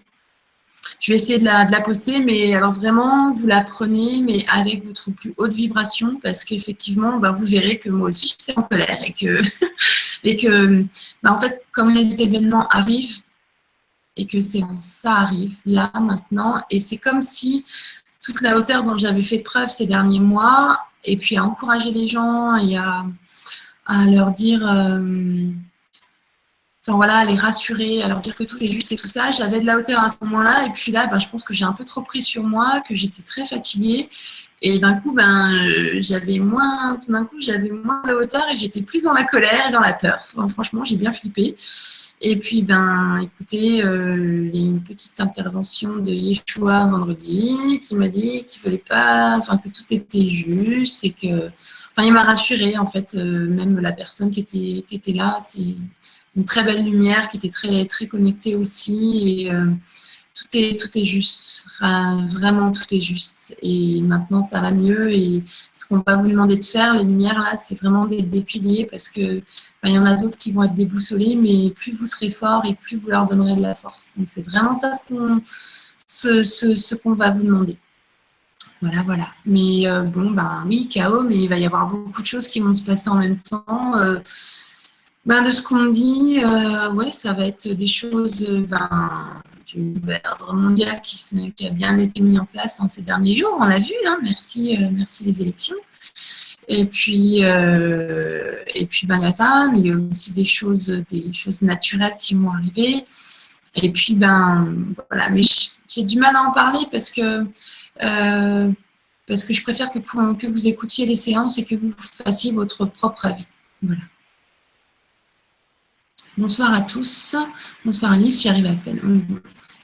Je vais essayer de la poster, mais alors vraiment, vous la prenez, mais avec votre plus haute vibration, parce qu'effectivement, vous verrez que moi aussi, j'étais en colère et que en fait, comme les événements arrivent et que ça arrive là, maintenant, et c'est comme si toute la hauteur dont j'avais fait preuve ces derniers mois, et puis à encourager les gens et à leur dire... à les rassurer, à leur dire que tout est juste et tout ça. J'avais de la hauteur à ce moment-là. Et puis là, je pense que j'ai un peu trop pris sur moi, que j'étais très fatiguée. Et d'un coup, j'avais moins de hauteur et j'étais plus dans la colère et dans la peur. Franchement, j'ai bien flippé. Et puis, écoutez, il y a une petite intervention de Yeshua vendredi qui m'a dit qu'il fallait pas, que tout était juste et que, il m'a rassurée en fait. Même la personne qui était là, c'est une très belle lumière qui était très, très connectée aussi. Et tout est juste. Vraiment, tout est juste. Et maintenant, ça va mieux. Et ce qu'on va vous demander de faire, les lumières, là, c'est vraiment des piliers parce que il y en a d'autres qui vont être déboussolés, mais plus vous serez fort et plus vous leur donnerez de la force. Donc, c'est vraiment ça ce qu'on va vous demander. Voilà. Mais oui, chaos, mais il va y avoir beaucoup de choses qui vont se passer en même temps. De ce qu'on me dit, ouais, ça va être des choses du nouvel ordre mondial qui a bien été mis en place ces derniers jours. On l'a vu, hein, merci les élections. Et puis, il y a ça, mais il y a aussi des choses naturelles qui vont arriver. Et puis, voilà, mais j'ai du mal à en parler parce que je préfère que vous écoutiez les séances et que vous fassiez votre propre avis. Voilà. Bonsoir à tous. Bonsoir Alice, j'y arrive à peine.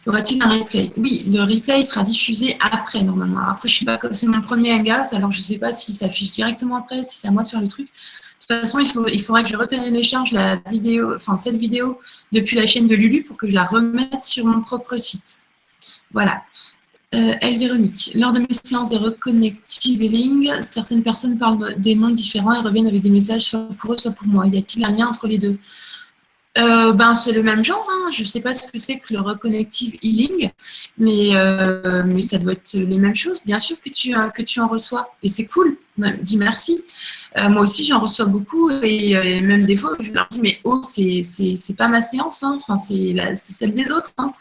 Y aura-t-il un replay? Oui, le replay sera diffusé après, normalement. Après, je sais pas, c'est mon premier hangout, alors je ne sais pas si ça s'affiche directement après, si c'est à moi de faire le truc. De toute façon, il faudrait que je retélécharge la vidéo, cette vidéo depuis la chaîne de Lulu pour que je la remette sur mon propre site. Voilà. Elle, Véronique, lors de mes séances de reconnective healing, certaines personnes parlent des mondes différents et reviennent avec des messages soit pour eux, soit pour moi. Y a-t-il un lien entre les deux? C'est le même genre, hein. Je ne sais pas ce que c'est que le reconnective healing, mais ça doit être les mêmes choses. Bien sûr que tu en reçois, et c'est cool. Dis merci. Moi aussi, j'en reçois beaucoup, et même des fois, je leur dis, mais oh, c'est pas ma séance, hein. Enfin, c'est celle des autres, hein.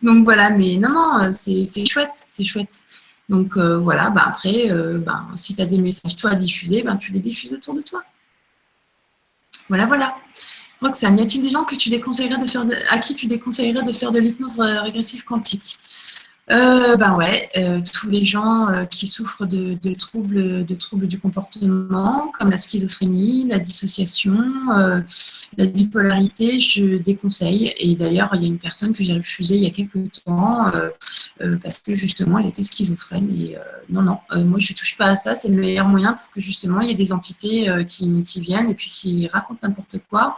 Donc voilà, mais non, c'est chouette, c'est chouette. Donc voilà, après, si tu as des messages, toi, à diffuser, tu les diffuses autour de toi. Voilà. Roxane, y a-t-il des gens que tu déconseillerais à qui tu déconseillerais de faire de l'hypnose régressive quantique? Tous les gens qui souffrent de troubles du comportement, comme la schizophrénie, la dissociation, la bipolarité, je déconseille. Et d'ailleurs, il y a une personne que j'ai refusée il y a quelques temps parce que justement, elle était schizophrène. Et non, moi, je ne touche pas à ça. C'est le meilleur moyen pour que justement, il y ait des entités qui viennent et puis qui racontent n'importe quoi.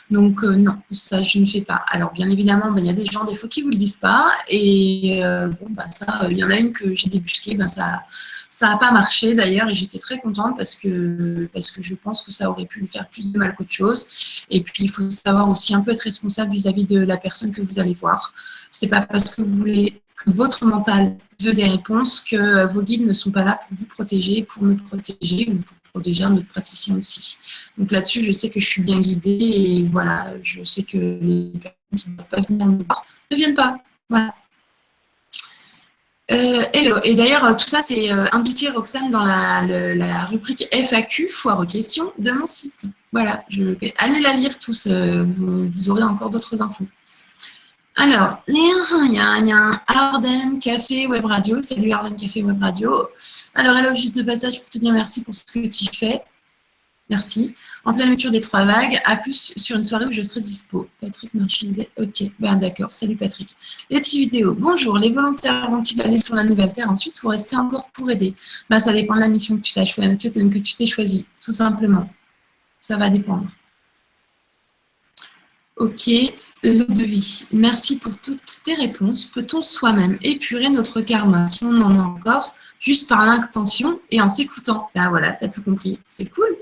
Donc, non, ça, je ne fais pas. Alors, bien évidemment, il y a des gens, des fois, qui ne vous le disent pas. Et il y en a une que j'ai débusquée, ça n'a pas marché d'ailleurs. Et j'étais très contente parce que je pense que ça aurait pu lui faire plus de mal qu'autre chose. Et puis, il faut savoir aussi un peu être responsable vis-à-vis de la personne que vous allez voir. Ce n'est pas parce que vous voulez que votre mental veut des réponses que vos guides ne sont pas là pour vous protéger, pour me protéger ou pour protéger un autre praticien aussi. Donc là-dessus, je sais que je suis bien guidée et voilà, je sais que les personnes qui ne peuvent pas venir me voir ne viennent pas. Voilà. Hello. Et d'ailleurs, tout ça, c'est indiqué, Roxane, dans la rubrique FAQ, foire aux questions, de mon site. Voilà, allez la lire tous, vous aurez encore d'autres infos. Alors, il y a un Arden Café Web Radio. Salut Arden Café Web Radio. Alors, hello, juste de passage pour te dire merci pour ce que tu fais. Merci. En pleine lecture des 3 vagues, à plus sur une soirée où je serai dispo. Patrick Marchiset, ok, d'accord. Salut Patrick. Letty vidéo, bonjour. Les volontaires vont-ils aller sur la nouvelle terre ensuite ou rester encore pour aider? Ça dépend de la mission que tu t'es choisie, tout simplement. Ça va dépendre. Ok, l'eau de vie. Merci pour toutes tes réponses. Peut-on soi-même épurer notre karma si on en a encore, juste par l'intention et en s'écoutant? Voilà, tu as tout compris. C'est cool.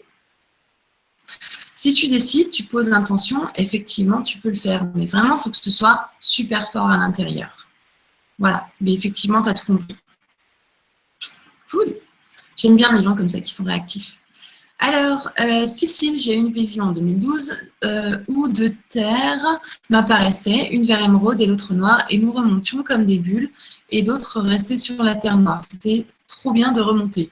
Si tu décides, tu poses l'intention, effectivement, tu peux le faire. Mais vraiment, il faut que ce soit super fort à l'intérieur. Voilà. Mais effectivement, tu as tout compris. Cool. J'aime bien les gens comme ça qui sont réactifs. Alors, Silsil, j'ai eu une vision en 2012 où 2 terres m'apparaissaient, une vers émeraude et l'autre noire, et nous remontions comme des bulles, et d'autres restaient sur la terre noire. C'était trop bien de remonter.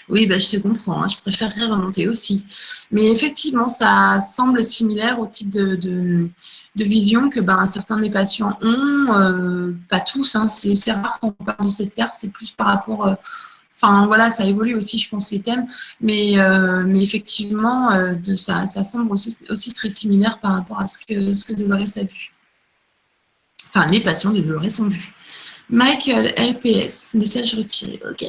Oui, je te comprends, hein, je préférerais remonter aussi. Mais effectivement, ça semble similaire au type de vision que certains de mes patients ont, pas tous, hein, c'est rare qu'on parle de cette terre, c'est plus par rapport... voilà, ça évolue aussi, je pense, les thèmes, mais effectivement, ça semble aussi très similaire par rapport à ce que Dolores a vu. Enfin, les patients de Dolores ont vu. Michael LPS, message retiré, ok.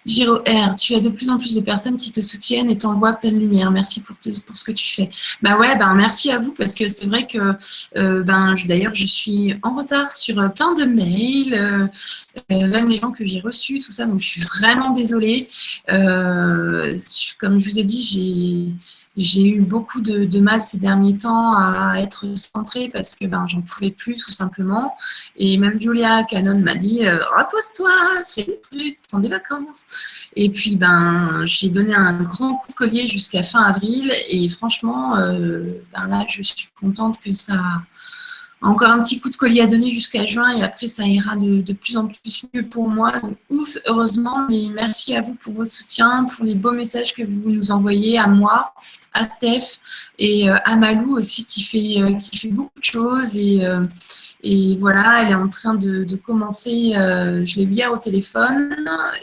Giro R, tu as de plus en plus de personnes qui te soutiennent et t'envoient pleine lumière. Merci pour ce que tu fais. Merci à vous parce que c'est vrai que d'ailleurs je suis en retard sur plein de mails, même les gens que j'ai reçus, tout ça, donc je suis vraiment désolée. Comme je vous ai dit, j'ai eu beaucoup de mal ces derniers temps à être centrée parce que j'en pouvais plus tout simplement. Et même Julia Cannon m'a dit repose-toi, fais des trucs, prends des vacances. Et puis j'ai donné un grand coup de collier jusqu'à fin avril et franchement là je suis contente que ça encore un petit coup de collier à donner jusqu'à juin et après ça ira de plus en plus mieux pour moi. Donc, ouf, heureusement, mais merci à vous pour vos soutiens, pour les beaux messages que vous nous envoyez à moi, à Steph et à Malou aussi qui fait beaucoup de choses et voilà, elle est en train de commencer, je l'ai eu hier au téléphone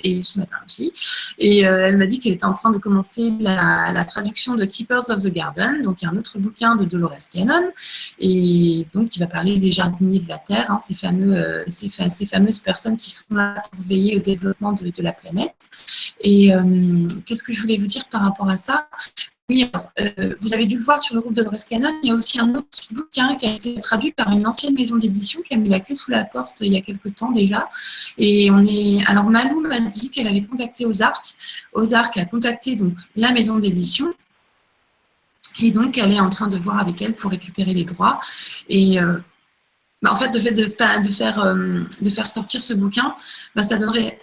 et ce matin aussi, et elle m'a dit qu'elle était en train de commencer la traduction de Keepers of the Garden, donc il y a un autre bouquin de Dolores Cannon, et donc il va parler des jardiniers de la Terre, hein, ces fameuses personnes qui sont là pour veiller au développement de la planète. Et qu'est-ce que je voulais vous dire par rapport à ça? Oui, alors, vous avez dû le voir sur le groupe de Brest Canon, il y a aussi un autre bouquin qui a été traduit par une ancienne maison d'édition qui a mis la clé sous la porte il y a quelques temps déjà. Et alors Malou m'a dit qu'elle avait contacté Ozark. Ozark a contacté donc la maison d'édition. Et donc, elle est en train de voir avec elle pour récupérer les droits. Et en fait, le fait de faire sortir ce bouquin, ça donnerait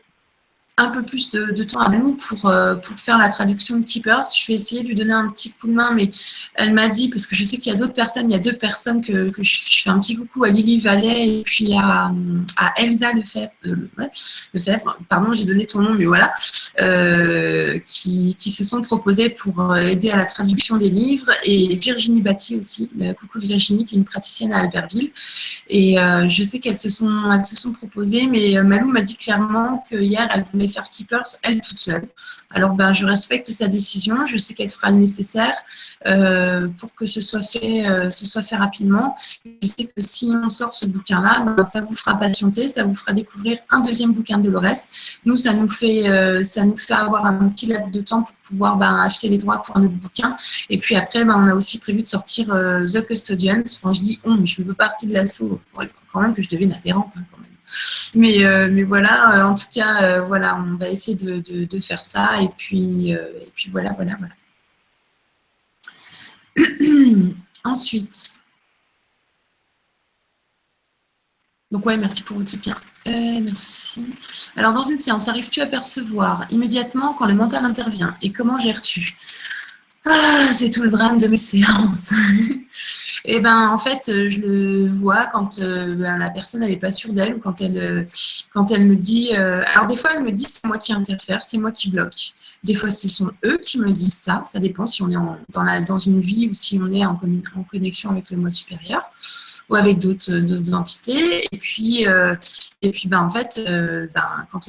un peu plus de temps à nous pour faire la traduction de Keepers. Je vais essayer de lui donner un petit coup de main, mais elle m'a dit, parce que je sais qu'il y a d'autres personnes, il y a deux personnes que je fais un petit coucou à Lily Vallet et puis à Elsa Lefebvre, pardon, j'ai donné ton nom, mais voilà, qui se sont proposées pour aider à la traduction des livres, et Virginie Batty aussi, coucou Virginie, qui est une praticienne à Albertville, et je sais qu'elles se sont proposées, mais Malou m'a dit clairement que hier, elle voulait faire Keepers, elle toute seule. Alors, je respecte sa décision. Je sais qu'elle fera le nécessaire pour que ce soit fait rapidement. Je sais que si on sort ce bouquin-là, ça vous fera patienter, ça vous fera découvrir un deuxième bouquin de Dolores. Nous, ça nous fait avoir un petit laps de temps pour pouvoir acheter les droits pour un autre bouquin. Et puis après, on a aussi prévu de sortir The Custodians. Enfin, je dis mais je ne veux pas partie de l'assaut. Quand même que je devienne adhérente, hein, quand même. Mais voilà, en tout cas, voilà, on va essayer de faire ça. Et puis voilà. Ensuite. Donc ouais, merci pour votre soutien. Merci. Alors, dans une séance, arrives-tu à percevoir immédiatement quand le mental intervient? Et comment gères-tu? C'est tout le drame de mes séances. Et en fait, je le vois quand la personne elle est pas sûre d'elle, ou quand elle me dit. Alors des fois, elle me dit c'est moi qui interfère, c'est moi qui bloque. Des fois, ce sont eux qui me disent ça. Ça dépend si on est dans une vie ou si on est en connexion avec le moi supérieur ou avec d'autres entités. Et puis en fait, quand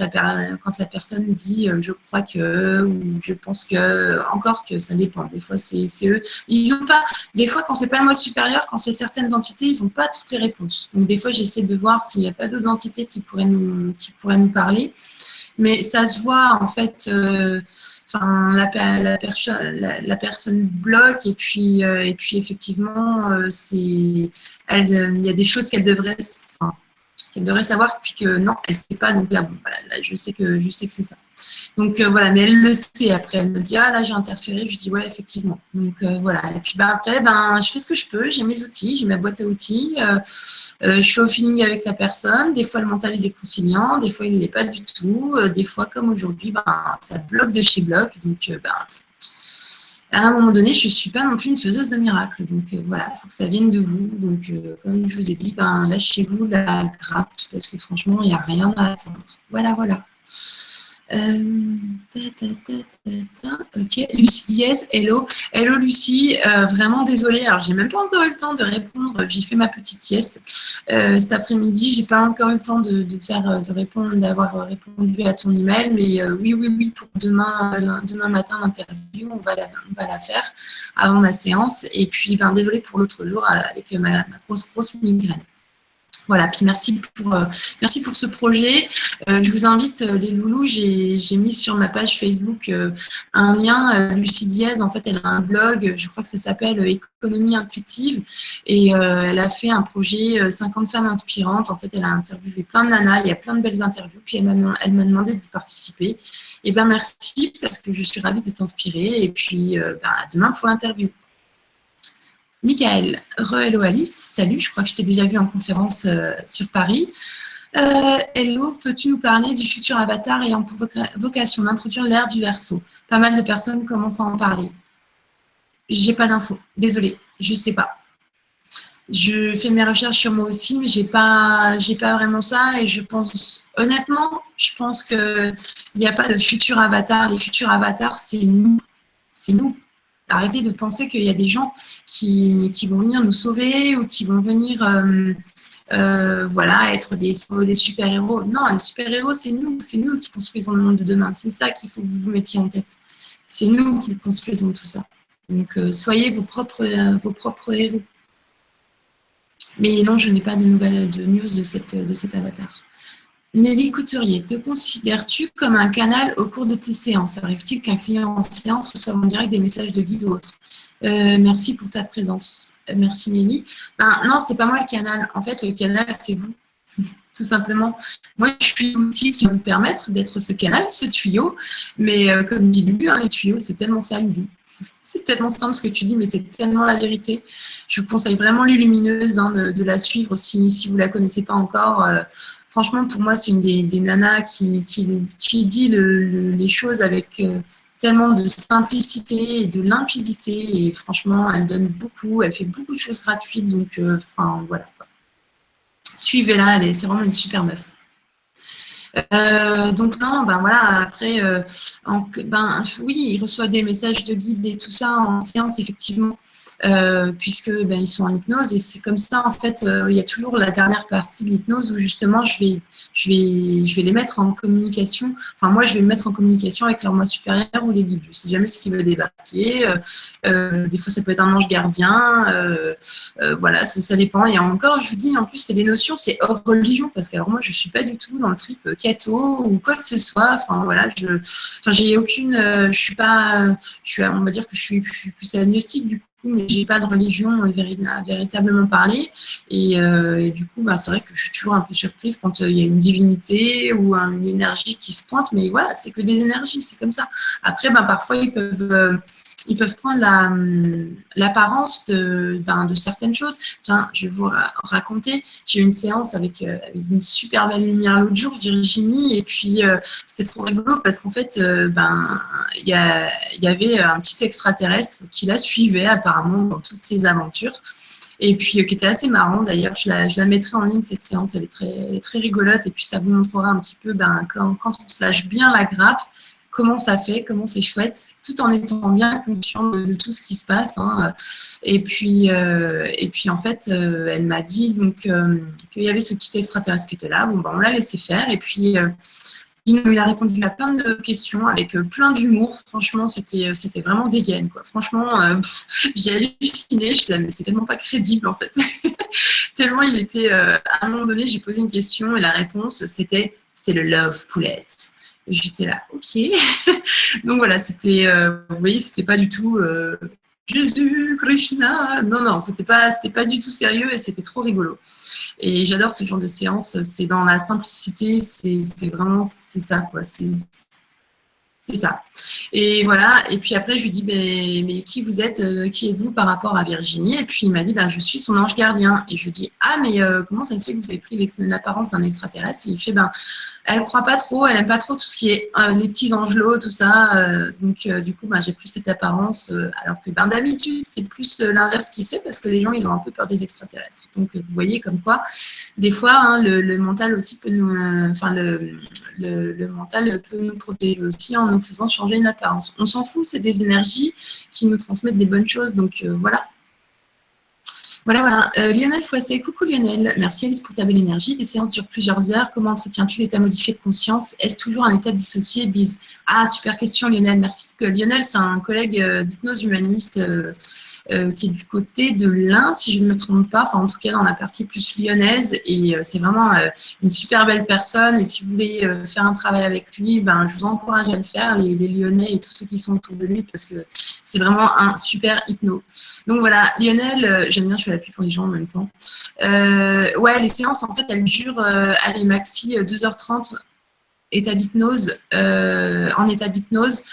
la personne dit je crois que, ou je pense que, encore que ça dépend. Des fois, c'est eux. Ils ont pas. Des fois, quand c'est pas le moi supérieur, quand c'est certaines entités, ils n'ont pas toutes les réponses. Donc des fois, j'essaie de voir s'il n'y a pas d'autres entités qui pourraient nous parler. Mais ça se voit en fait. La personne bloque et puis effectivement, il y a des choses qu'elle devrait savoir, puis que non, elle ne sait pas. Donc là, là je sais que c'est ça. Donc voilà, mais elle le sait après. Elle me dit là j'ai interféré. Je lui dis ouais effectivement. Donc voilà. Et puis après je fais ce que je peux. J'ai mes outils, j'ai ma boîte à outils. Je suis au feeling avec la personne. Des fois le mental il est conciliant, des fois il n'est pas du tout. Des fois comme aujourd'hui, ça bloque de chez bloc. Donc à un moment donné, je ne suis pas non plus une faiseuse de miracles. Donc voilà, il faut que ça vienne de vous. Donc comme je vous ai dit, lâchez-vous la grappe parce que franchement, il n'y a rien à attendre. Voilà. Ok, Lucie Diaz, hello. Hello Lucie, vraiment désolée. Alors, j'ai même pas encore eu le temps de répondre. J'ai fait ma petite sieste cet après-midi. J'ai pas encore eu le temps d'avoir répondu à ton email. Mais oui, pour demain matin, l'interview, on va la faire avant ma séance. Et puis, désolée pour l'autre jour avec ma grosse migraine. Voilà, puis merci pour ce projet. Je vous invite, les loulous, j'ai mis sur ma page Facebook un lien. Lucie Diaz, en fait, elle a un blog, je crois que ça s'appelle Économie intuitive, et elle a fait un projet 50 femmes inspirantes. En fait, elle a interviewé plein de nanas, il y a plein de belles interviews, puis elle m'a demandé d'y participer. Et merci, parce que je suis ravie de t'inspirer, et puis à demain pour l'interview. Michael, hello Alice, salut, je crois que je t'ai déjà vu en conférence sur Paris. Hello, peux-tu nous parler du futur avatar ayant pour vocation d'introduire l'ère du Verseau? Pas mal de personnes commencent à en parler. J'ai pas d'infos, désolée, je sais pas. Je fais mes recherches sur moi aussi, mais j'ai pas vraiment ça, et je pense qu'il n'y a pas de futur avatar. Les futurs avatars, c'est nous. Arrêtez de penser qu'il y a des gens qui vont venir nous sauver ou qui vont venir être des super-héros. Non, les super-héros, c'est nous qui construisons le monde de demain. C'est ça qu'il faut que vous mettiez en tête. C'est nous qui construisons tout ça. Donc, soyez vos propres héros. Mais non, je n'ai pas de news de cet avatar. Nelly Couturier, te considères-tu comme un canal au cours de tes séances? Arrive-t-il qu'un client en séance reçoive en direct des messages de guide ou autre? Merci pour ta présence. Merci Nelly. Ben, non, c'est pas moi le canal. En fait, le canal, c'est vous, tout simplement. Moi, je suis l'outil qui va vous permettre d'être ce canal, ce tuyau. Mais comme dit Lulu, hein, les tuyaux, c'est tellement ça, Lulu. C'est tellement simple ce que tu dis, mais c'est tellement la vérité. Je vous conseille vraiment Lulumineuse hein, de la suivre si vous ne la connaissez pas encore. Franchement, pour moi, c'est une des nanas qui dit les choses avec tellement de simplicité et de limpidité. Et franchement, elle donne beaucoup, elle fait beaucoup de choses gratuites. Donc, voilà. Suivez-la, c'est vraiment une super meuf. Donc non, ben voilà, après, oui, il reçoit des messages de guide et tout ça en séance, effectivement, puisque ils sont en hypnose et c'est comme ça, en fait, il y a toujours la dernière partie de l'hypnose où justement, je vais les mettre en communication, enfin moi, je vais me mettre en communication avec leur moi supérieur ou les guides, je sais jamais ce qui veut débarquer, des fois, ça peut être un ange gardien, voilà, ça dépend, et encore, je vous dis, en plus, c'est des notions, c'est hors religion, parce que alors moi, je suis pas du tout dans le trip catho ou quoi que ce soit. Enfin voilà, j'ai aucune, je suis pas, on va dire que je suis plus agnostique du coup, mais j'ai pas de religion véritablement parlé. Et du coup, c'est vrai que je suis toujours un peu surprise quand il y a une divinité ou une énergie qui se pointe. Mais voilà, c'est que des énergies, c'est comme ça. Après, parfois ils peuvent prendre l'apparence de certaines choses. Tiens, je vais vous raconter, j'ai eu une séance avec une super belle lumière l'autre jour, Virginie, et puis c'était trop rigolo parce qu'en fait, il y avait un petit extraterrestre qui la suivait apparemment dans toutes ses aventures. Et puis qui était assez marrant d'ailleurs, je la mettrai en ligne cette séance, elle est très rigolote, et puis ça vous montrera un petit peu quand on se lâche bien la grappe, comment ça fait, comment c'est chouette, tout en étant bien conscient de tout ce qui se passe. Hein. Et puis en fait, elle m'a dit donc qu'il y avait ce petit extraterrestre qui était là. Bon, on l'a laissé faire. Et puis, il a répondu à plein de questions avec plein d'humour. Franchement, c'était vraiment dégaine, quoi. Franchement, j'ai halluciné. Je disais, mais c'est tellement pas crédible, en fait. Tellement il était... à un moment donné, j'ai posé une question et la réponse, c'était « c'est le love poulette ». Et j'étais là, ok. Donc voilà, c'était, vous voyez, c'était pas du tout Jésus, Krishna. Non, c'était pas du tout sérieux et c'était trop rigolo. Et j'adore ce genre de séance. C'est dans la simplicité, c'est vraiment, c'est ça, quoi. C'est ça. Et voilà. Et puis après, je lui dis, mais qui vous êtes, qui êtes-vous par rapport à Virginie? Et puis il m'a dit, je suis son ange gardien. Et je lui dis, ah, mais comment ça se fait que vous avez pris l'apparence d'un extraterrestre? Et il fait, elle croit pas trop, elle aime pas trop tout ce qui est les petits angelots, tout ça. Donc du coup, j'ai pris cette apparence, alors que d'habitude, c'est plus l'inverse qui se fait parce que les gens, ils ont un peu peur des extraterrestres. Donc vous voyez comme quoi, des fois, hein, le mental aussi peut nous, le mental peut nous protéger aussi en nous faisant changer une apparence. On s'en fout, c'est des énergies qui nous transmettent des bonnes choses. Donc voilà. Voilà. Lionel Foissé, coucou Lionel. Merci Alice pour ta belle énergie. Les séances durent plusieurs heures. Comment entretiens-tu l'état modifié de conscience? Est-ce toujours un état dissocié? Bise. Ah, super question Lionel, merci. Lionel, c'est un collègue d'hypnose humaniste qui est du côté de l'Ain, si je ne me trompe pas, enfin en tout cas dans la partie plus lyonnaise. Et c'est vraiment une super belle personne. Et si vous voulez faire un travail avec lui, je vous encourage à le faire, les Lyonnais et tous ceux qui sont autour de lui, parce que c'est vraiment un super hypno. Donc voilà, Lionel, j'aime bien, je fais la pub pour les gens en même temps. Ouais, les séances, en fait, elles durent, allez, maxi 2h30 état d'hypnose, en état d'hypnose,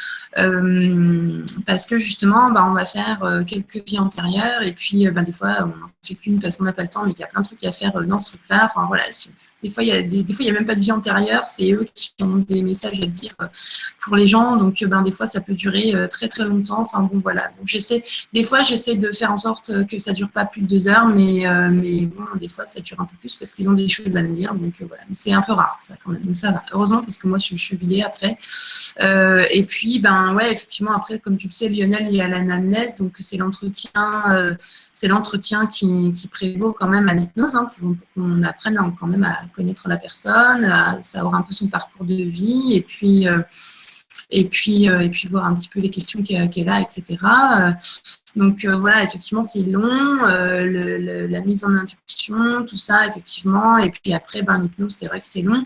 parce que justement, on va faire quelques vies antérieures et puis des fois, on n'en fait qu'une parce qu'on n'a pas le temps, mais qu'il y a plein de trucs à faire dans ce truc-là. Enfin voilà, des fois, il n'y a même pas de vie antérieure, c'est eux qui ont des messages à dire pour les gens, donc des fois, ça peut durer très très longtemps. Enfin bon, voilà. Donc, des fois, j'essaie de faire en sorte que ça ne dure pas plus de 2 heures, mais bon, des fois, ça dure un peu plus parce qu'ils ont des choses à me dire, donc voilà. Mais c'est un peu rare, ça, quand même. Donc ça va. Heureusement, parce que moi, je suis vidée après. Et puis, ouais, effectivement, après, comme tu le sais, Lionel, il y a l'anamnèse, donc c'est l'entretien qui prévaut quand même à l'hypnose, hein, pour qu'on apprenne quand même à connaître la personne, à savoir un peu son parcours de vie, et puis et puis voir un petit peu les questions qu'elle a, etc. Donc voilà, effectivement, c'est long, la mise en induction, tout ça, effectivement, et puis après, l'hypnose, c'est vrai que c'est long.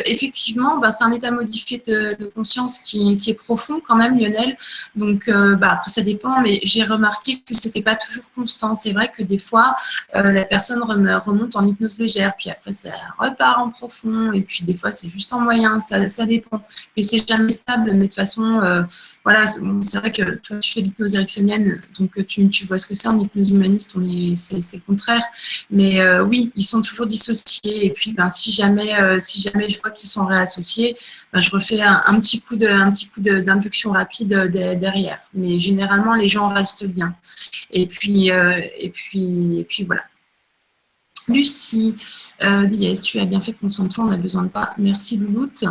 Effectivement, c'est un état modifié de conscience qui est profond quand même, Lionel. Donc après, ça dépend, mais j'ai remarqué que c'était pas toujours constant. C'est vrai que des fois, la personne remonte en hypnose légère, puis après, ça repart en profond, et puis des fois, c'est juste en moyen, ça dépend. Mais c'est jamais stable, mais de toute façon, voilà, c'est vrai que toi, tu fais de l'hypnose ericksonienne, donc tu vois ce que c'est en hypnose humaniste, c'est le contraire. Mais oui, ils sont toujours dissociés. Et puis, si jamais je vois qu'ils sont réassociés, je refais un petit coup d'induction rapide derrière. Mais généralement, les gens restent bien. Et puis voilà. Lucie, yes, tu as bien fait prendre soin de toi, on a besoin de toi. Merci, Louloute.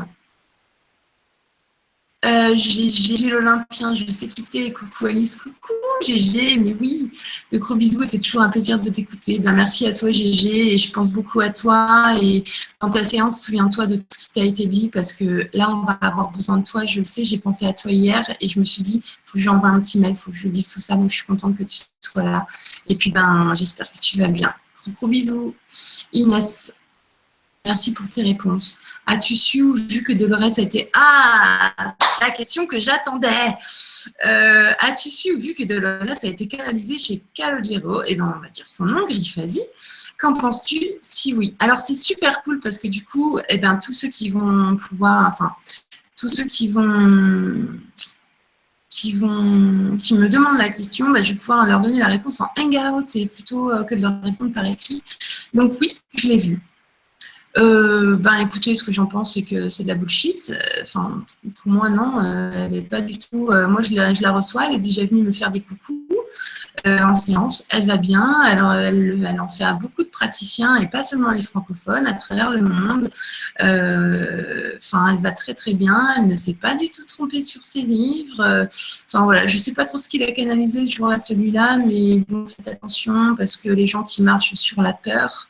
GG l'Olympien, je sais quitter. Coucou Alice, coucou GG, mais oui, de gros bisous, c'est toujours un plaisir de t'écouter. Merci à toi GG, et je pense beaucoup à toi. Et dans ta séance, souviens-toi de tout ce qui t'a été dit, parce que là, on va avoir besoin de toi, je le sais. J'ai pensé à toi hier et je me suis dit, il faut que je lui envoie un petit mail, il faut que je lui dise tout ça. Donc, je suis contente que tu sois là. Et puis, j'espère que tu vas bien. Gros bisous. Inès. Merci pour tes réponses. As-tu su ou vu que Dolores a été... Ah, la question que j'attendais. As-tu su ou vu que Dolores a été canalisée chez Calogero? Eh bien, on va dire son nom, Griffasi. Qu'en penses-tu? Si oui. Alors, c'est super cool parce que du coup, tous ceux qui vont pouvoir... Enfin, tous ceux qui me demandent la question, je vais pouvoir leur donner la réponse en hangout et plutôt que de leur répondre par écrit. Donc oui, je l'ai vu. Écoutez, ce que j'en pense, c'est que c'est de la bullshit. Enfin, pour moi, non, elle n'est pas du tout... moi, je la reçois, elle est déjà venue me faire des coucous en séance. Elle va bien, elle en fait à beaucoup de praticiens, et pas seulement les francophones, à travers le monde. Elle va très, très bien. Elle ne s'est pas du tout trompée sur ses livres. Voilà, je ne sais pas trop ce qu'il a canalisé ce jour-là, celui-là, mais bon, faites attention, parce que les gens qui marchent sur la peur,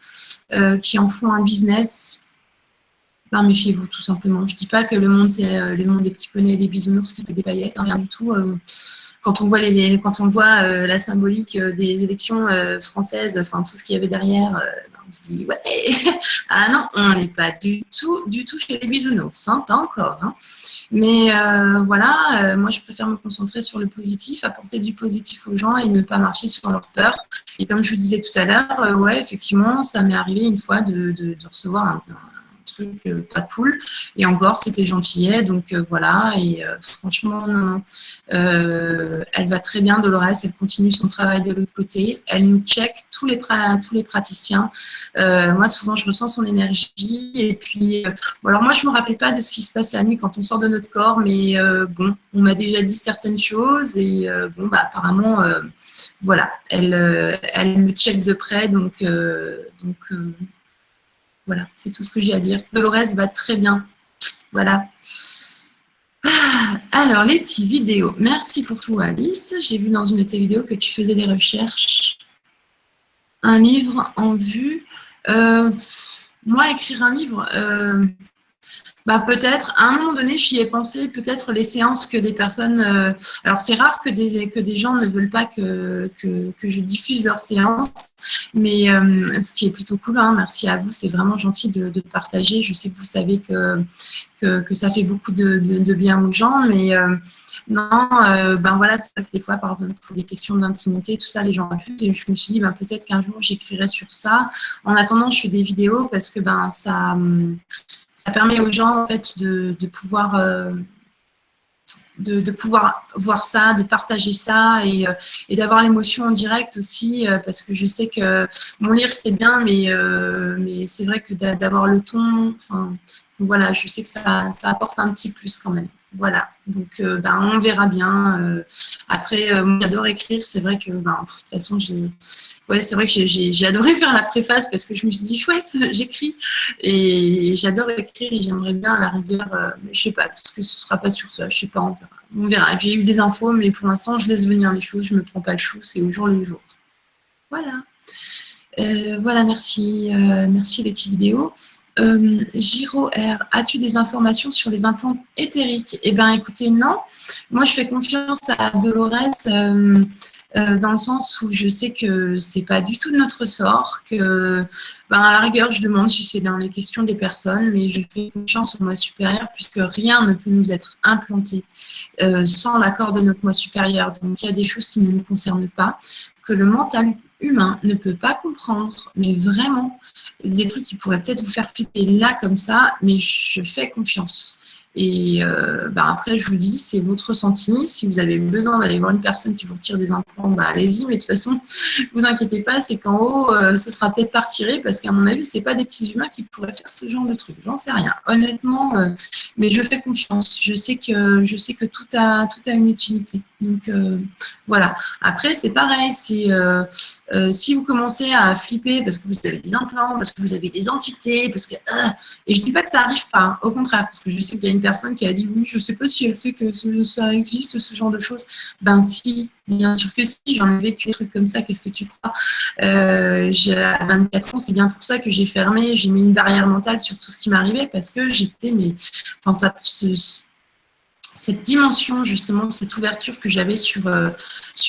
qui en font un business, méfiez-vous tout simplement. Je ne dis pas que le monde, c'est le monde des petits poneys et des bisounours qui fait des paillettes, rien du tout. Quand on voit, la symbolique des élections françaises, tout ce qu'il y avait derrière, on se dit, ouais, ah non, on n'est pas du tout chez les bisounours, pas encore. Mais voilà, moi, je préfère me concentrer sur le positif, apporter du positif aux gens et ne pas marcher sur leur peur. Et comme je vous disais tout à l'heure, ouais, effectivement, ça m'est arrivé une fois de recevoir un truc pas cool, et encore c'était gentillet, donc voilà. Et franchement, non. Elle va très bien, Dolores, elle continue son travail de l'autre côté, elle nous check tous les praticiens. Moi, souvent, je ressens son énergie, et puis alors moi, je me rappelle pas de ce qui se passe la nuit quand on sort de notre corps, mais bon, on m'a déjà dit certaines choses, et apparemment, voilà, elle me check de près, donc voilà, c'est tout ce que j'ai à dire. Dolores va très bien. Voilà. Alors, Letty, vidéo. Merci pour tout, Alice. J'ai vu dans une de tes vidéos que tu faisais des recherches. Un livre en vue. Moi, écrire un livre, peut-être, à un moment donné, j'y ai pensé, peut-être les séances que des personnes... alors, c'est rare que des gens ne veulent pas que je diffuse leurs séances, mais ce qui est plutôt cool, merci à vous, c'est vraiment gentil de partager. Je sais que vous savez que ça fait beaucoup de bien aux gens, mais non, voilà, c'est vrai que des fois, par exemple, pour des questions d'intimité, tout ça, les gens refusent, et je me suis dit, peut-être qu'un jour, j'écrirai sur ça. En attendant, je fais des vidéos parce que ça permet aux gens, en fait, de pouvoir voir ça, de partager ça, et d'avoir l'émotion en direct aussi, parce que je sais que mon lire, c'est bien, mais c'est vrai que d'avoir le ton, voilà, je sais que ça apporte un petit plus quand même. Voilà, donc on verra bien. Après, j'adore écrire, c'est vrai que de toute façon, c'est vrai que j'ai adoré faire la préface, parce que je me suis dit, chouette, j'écris, et j'adore écrire, et j'aimerais bien à la rigueur, je sais pas, parce que ce sera pas sur ça, je sais pas, on verra. J'ai eu des infos, mais pour l'instant, je laisse venir les choses, je me prends pas le chou, c'est au jour le jour. Voilà. Voilà, merci les petites vidéos. Giro R, as-tu des informations sur les implants éthériques? Eh bien, écoutez, non. Moi, je fais confiance à Dolores dans le sens où je sais que c'est pas du tout de notre sort, que, à la rigueur, je demande si c'est dans les questions des personnes, mais je fais confiance au moi supérieur puisque rien ne peut nous être implanté sans l'accord de notre moi supérieur. Donc, il y a des choses qui ne nous concernent pas, que le mental humain ne peut pas comprendre, mais vraiment, des trucs qui pourraient peut-être vous faire flipper là comme ça, mais je fais confiance. Et après, je vous dis, c'est votre ressenti. Si vous avez besoin d'aller voir une personne qui vous retire des implants, allez-y. Mais de toute façon, vous inquiétez pas, c'est qu'en haut, ce sera peut-être pas retiré parce qu'à mon avis, c'est pas des petits humains qui pourraient faire ce genre de truc. J'en sais rien, honnêtement. Mais je fais confiance. Je sais que tout a une utilité. Donc voilà. Après, c'est pareil. Si vous commencez à flipper parce que vous avez des implants, parce que vous avez des entités, parce que et je dis pas que ça arrive pas, hein, au contraire, parce que je sais qu'il y a une personne qui a dit oui, je sais pas si elle sait que ça existe, ce genre de choses. Ben si, bien sûr que si, j'en ai vécu des trucs comme ça, qu'est-ce que tu crois? À 24 ans, c'est bien pour ça que j'ai fermé, j'ai mis une barrière mentale sur tout ce qui m'arrivait, parce que j'étais, cette dimension, justement, cette ouverture que j'avais sur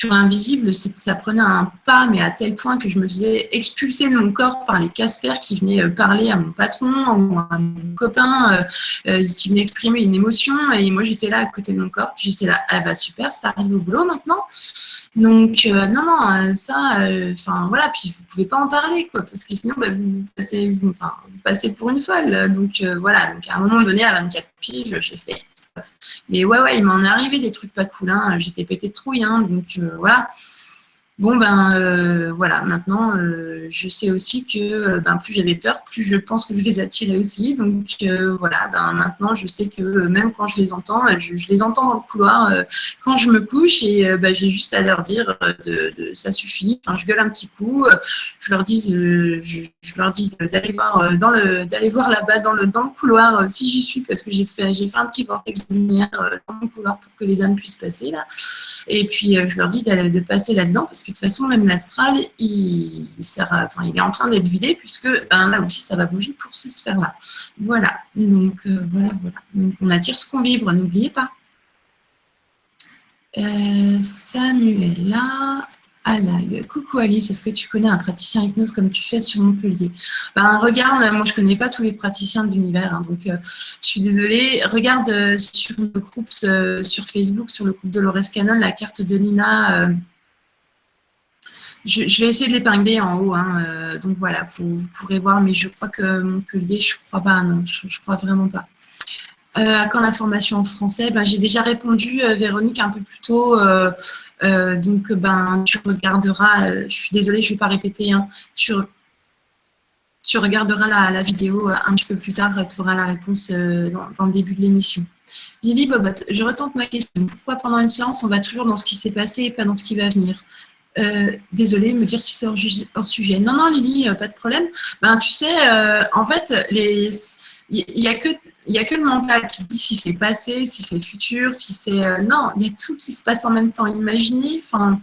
l'invisible, ça prenait un pas, mais à tel point que je me faisais expulser de mon corps par les Casper qui venaient parler à mon patron ou à mon copain qui venait exprimer une émotion. Et moi, j'étais là à côté de mon corps. Puis j'étais là, ah bah super, ça arrive au boulot maintenant. Donc, non, ça, voilà. Puis vous pouvez pas en parler, quoi, parce que sinon, vous passez pour une folle. Donc, voilà. Donc, à un moment donné, à 24 piges, j'ai fait. Mais ouais, il m'en est arrivé des trucs pas cool, hein. J'étais pété de trouille, hein, donc voilà. Bon, voilà, maintenant, je sais aussi que plus j'avais peur, plus je pense que je les attirais aussi. Donc, voilà, maintenant, je sais que même quand je les entends, je les entends dans le couloir quand je me couche et j'ai juste à leur dire ça suffit. Enfin, je gueule un petit coup, je leur dis d'aller voir là-bas dans le couloir si j'y suis, parce que j'ai fait un petit vortex de lumière dans mon couloir pour que les âmes puissent passer là. Et puis, je leur dis de passer là-dedans parce que de toute façon, même l'astral, il est en train d'être vidé puisque là aussi, ça va bouger pour ces sphères-là. Voilà. Donc, voilà. Donc, on attire ce qu'on vibre, n'oubliez pas. Samuela Alag. Coucou Alice, est-ce que tu connais un praticien hypnose comme tu fais sur Montpellier? Regarde, moi je connais pas tous les praticiens de l'univers, hein, donc je suis désolée. Regarde sur le groupe sur Facebook, sur le groupe Dolores Cannon, la carte de Nina. Je vais essayer de l'épingler en haut, hein, donc voilà, vous pourrez voir, mais je crois que Montpellier, je crois pas, non, je crois vraiment pas. À quand la formation en français? J'ai déjà répondu, Véronique, un peu plus tôt. Donc, tu regarderas, je suis désolée, je ne vais pas répéter, hein, tu regarderas la vidéo un petit peu plus tard, tu auras la réponse dans le début de l'émission. Lily Bobot, je retente ma question. Pourquoi pendant une séance, on va toujours dans ce qui s'est passé et pas dans ce qui va venir? Désolée, me dire si c'est hors sujet. Non, Lily, pas de problème. Tu sais, en fait, il n'y a que le mental qui dit si c'est passé, si c'est futur, si c'est... non, il y a tout qui se passe en même temps. Imaginez, ça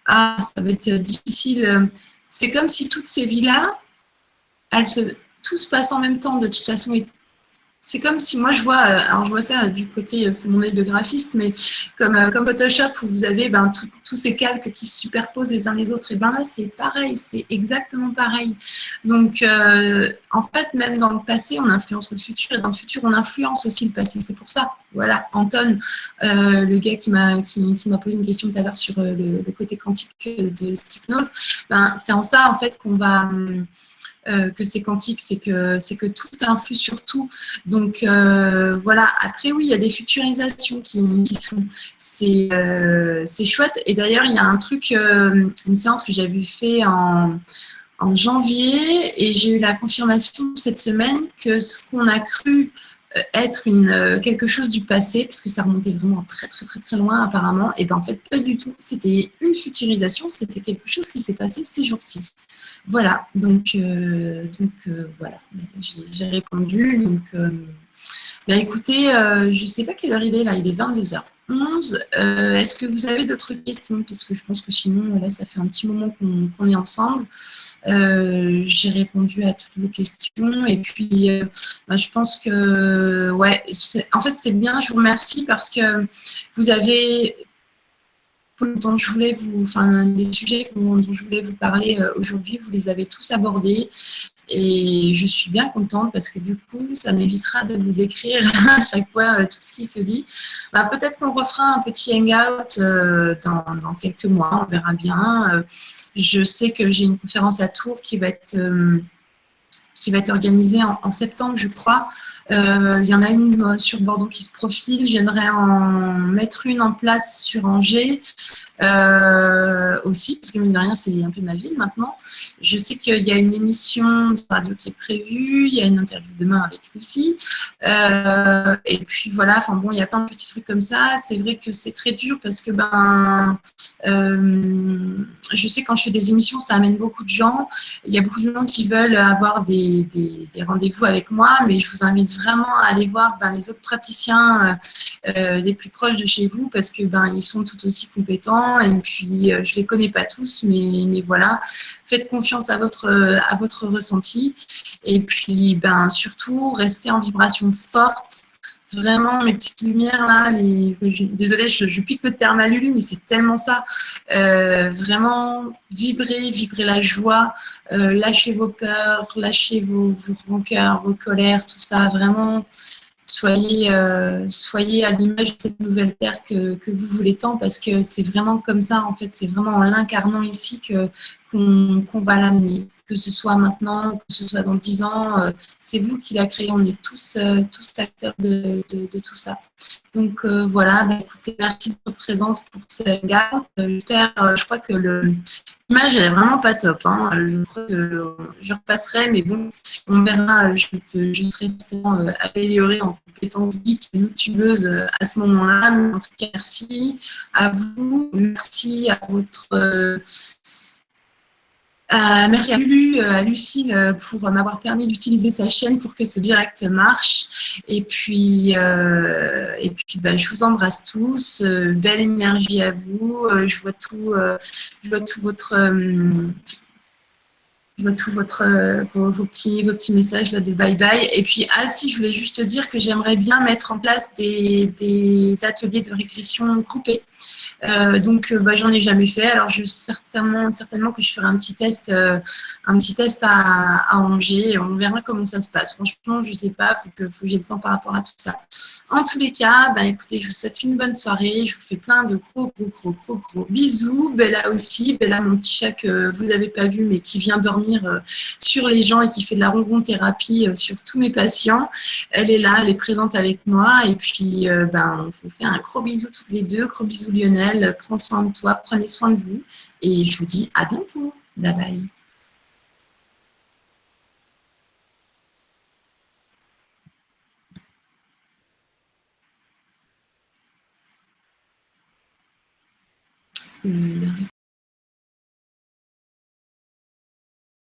va être difficile. C'est comme si toutes ces vies-là, tout se passe en même temps de toute façon. C'est comme si moi je vois ça du côté, c'est mon œil de graphiste, mais comme Photoshop où vous avez tous ces calques qui se superposent les uns les autres, et là c'est pareil, c'est exactement pareil. Donc en fait, même dans le passé, on influence le futur, et dans le futur, on influence aussi le passé. C'est pour ça, voilà, Anton, le gars qui m'a posé une question tout à l'heure sur le côté quantique de cette hypnose, c'est en ça en fait qu'on va... que c'est quantique, c'est que tout influe sur tout. Donc voilà. Après oui, il y a des futurisations qui se font. C'est chouette. Et d'ailleurs, il y a un truc, une séance que j'avais fait en janvier, et j'ai eu la confirmation cette semaine que ce qu'on a cru être quelque chose du passé, parce que ça remontait vraiment très très très très loin apparemment, et en fait pas du tout, c'était une futurisation, c'était quelque chose qui s'est passé ces jours-ci. Voilà, donc voilà, j'ai répondu. Donc écoutez, je ne sais pas quelle heure il est là, il est 22h. 11. Est-ce que vous avez d'autres questions? Parce que je pense que sinon, là, ça fait un petit moment qu'on est ensemble. J'ai répondu à toutes vos questions. Et puis, je pense que, ouais, en fait, c'est bien. Je vous remercie parce que vous avez, dont je voulais les sujets dont je voulais vous parler aujourd'hui, vous les avez tous abordés. Et je suis bien contente parce que du coup, ça m'évitera de vous écrire à chaque fois tout ce qui se dit. Peut-être qu'on refera un petit hangout dans quelques mois, on verra bien. Je sais que j'ai une conférence à Tours qui va être organisée en septembre, je crois. Il y en a une sur Bordeaux qui se profile. J'aimerais en mettre une en place sur Angers. Aussi, parce que mine de rien, c'est un peu ma ville maintenant. Je sais qu'il y a une émission de radio qui est prévue, il y a une interview demain avec Lucie. Et puis voilà, enfin bon, il y a plein de petits trucs comme ça. C'est vrai que c'est très dur parce que je sais quand je fais des émissions, ça amène beaucoup de gens. Il y a beaucoup de gens qui veulent avoir des rendez-vous avec moi, mais je vous invite vraiment à aller voir les autres praticiens les plus proches de chez vous parce que ils sont tout aussi compétents et puis je les connais pas tous mais voilà, faites confiance à votre ressenti et puis surtout restez en vibration forte. Vraiment, mes petites lumières là, désolée, je pique le terme à Lulu, mais c'est tellement ça. Vraiment, vibrez la joie, lâchez vos peurs, lâchez vos rancœurs, vos colères, tout ça. Vraiment, soyez à l'image de cette nouvelle terre que vous voulez tant, parce que c'est vraiment comme ça, en fait, c'est vraiment en l'incarnant ici qu'on va l'amener. Que ce soit maintenant, que ce soit dans 10 ans, c'est vous qui la créez, on est tous acteurs de tout ça. Donc voilà, écoutez, merci de votre présence pour ce hangout. Je crois que l'image, elle est vraiment pas top. Hein. Je crois que je repasserai, mais bon, on verra. Je serai certainement améliorée en compétences geek et youtubeuse à ce moment-là. Mais en tout cas, merci à vous. Merci à votre. Merci à Lulu, à Lucille pour m'avoir permis d'utiliser sa chaîne pour que ce direct marche. Et puis je vous embrasse tous. Belle énergie à vous. Je vois tout vos petits messages là de bye bye. Et puis, si je voulais juste dire que j'aimerais bien mettre en place des ateliers de régression groupés. Donc, j'en ai jamais fait. Alors, certainement que je ferai un petit test à Angers. On verra comment ça se passe. Franchement, je sais pas. Faut que j'ai le temps par rapport à tout ça. En tous les cas, écoutez, je vous souhaite une bonne soirée. Je vous fais plein de gros bisous. Bella aussi. Bella, mon petit chat que vous n'avez pas vu, mais qui vient dormir sur les gens et qui fait de la ronron-thérapie sur tous mes patients. Elle est là, elle est présente avec moi. Et puis, on vous fait un gros bisou toutes les deux. Gros bisous Lionel. Prends soin de toi, prenez soin de vous. Et je vous dis à bientôt. Bye bye.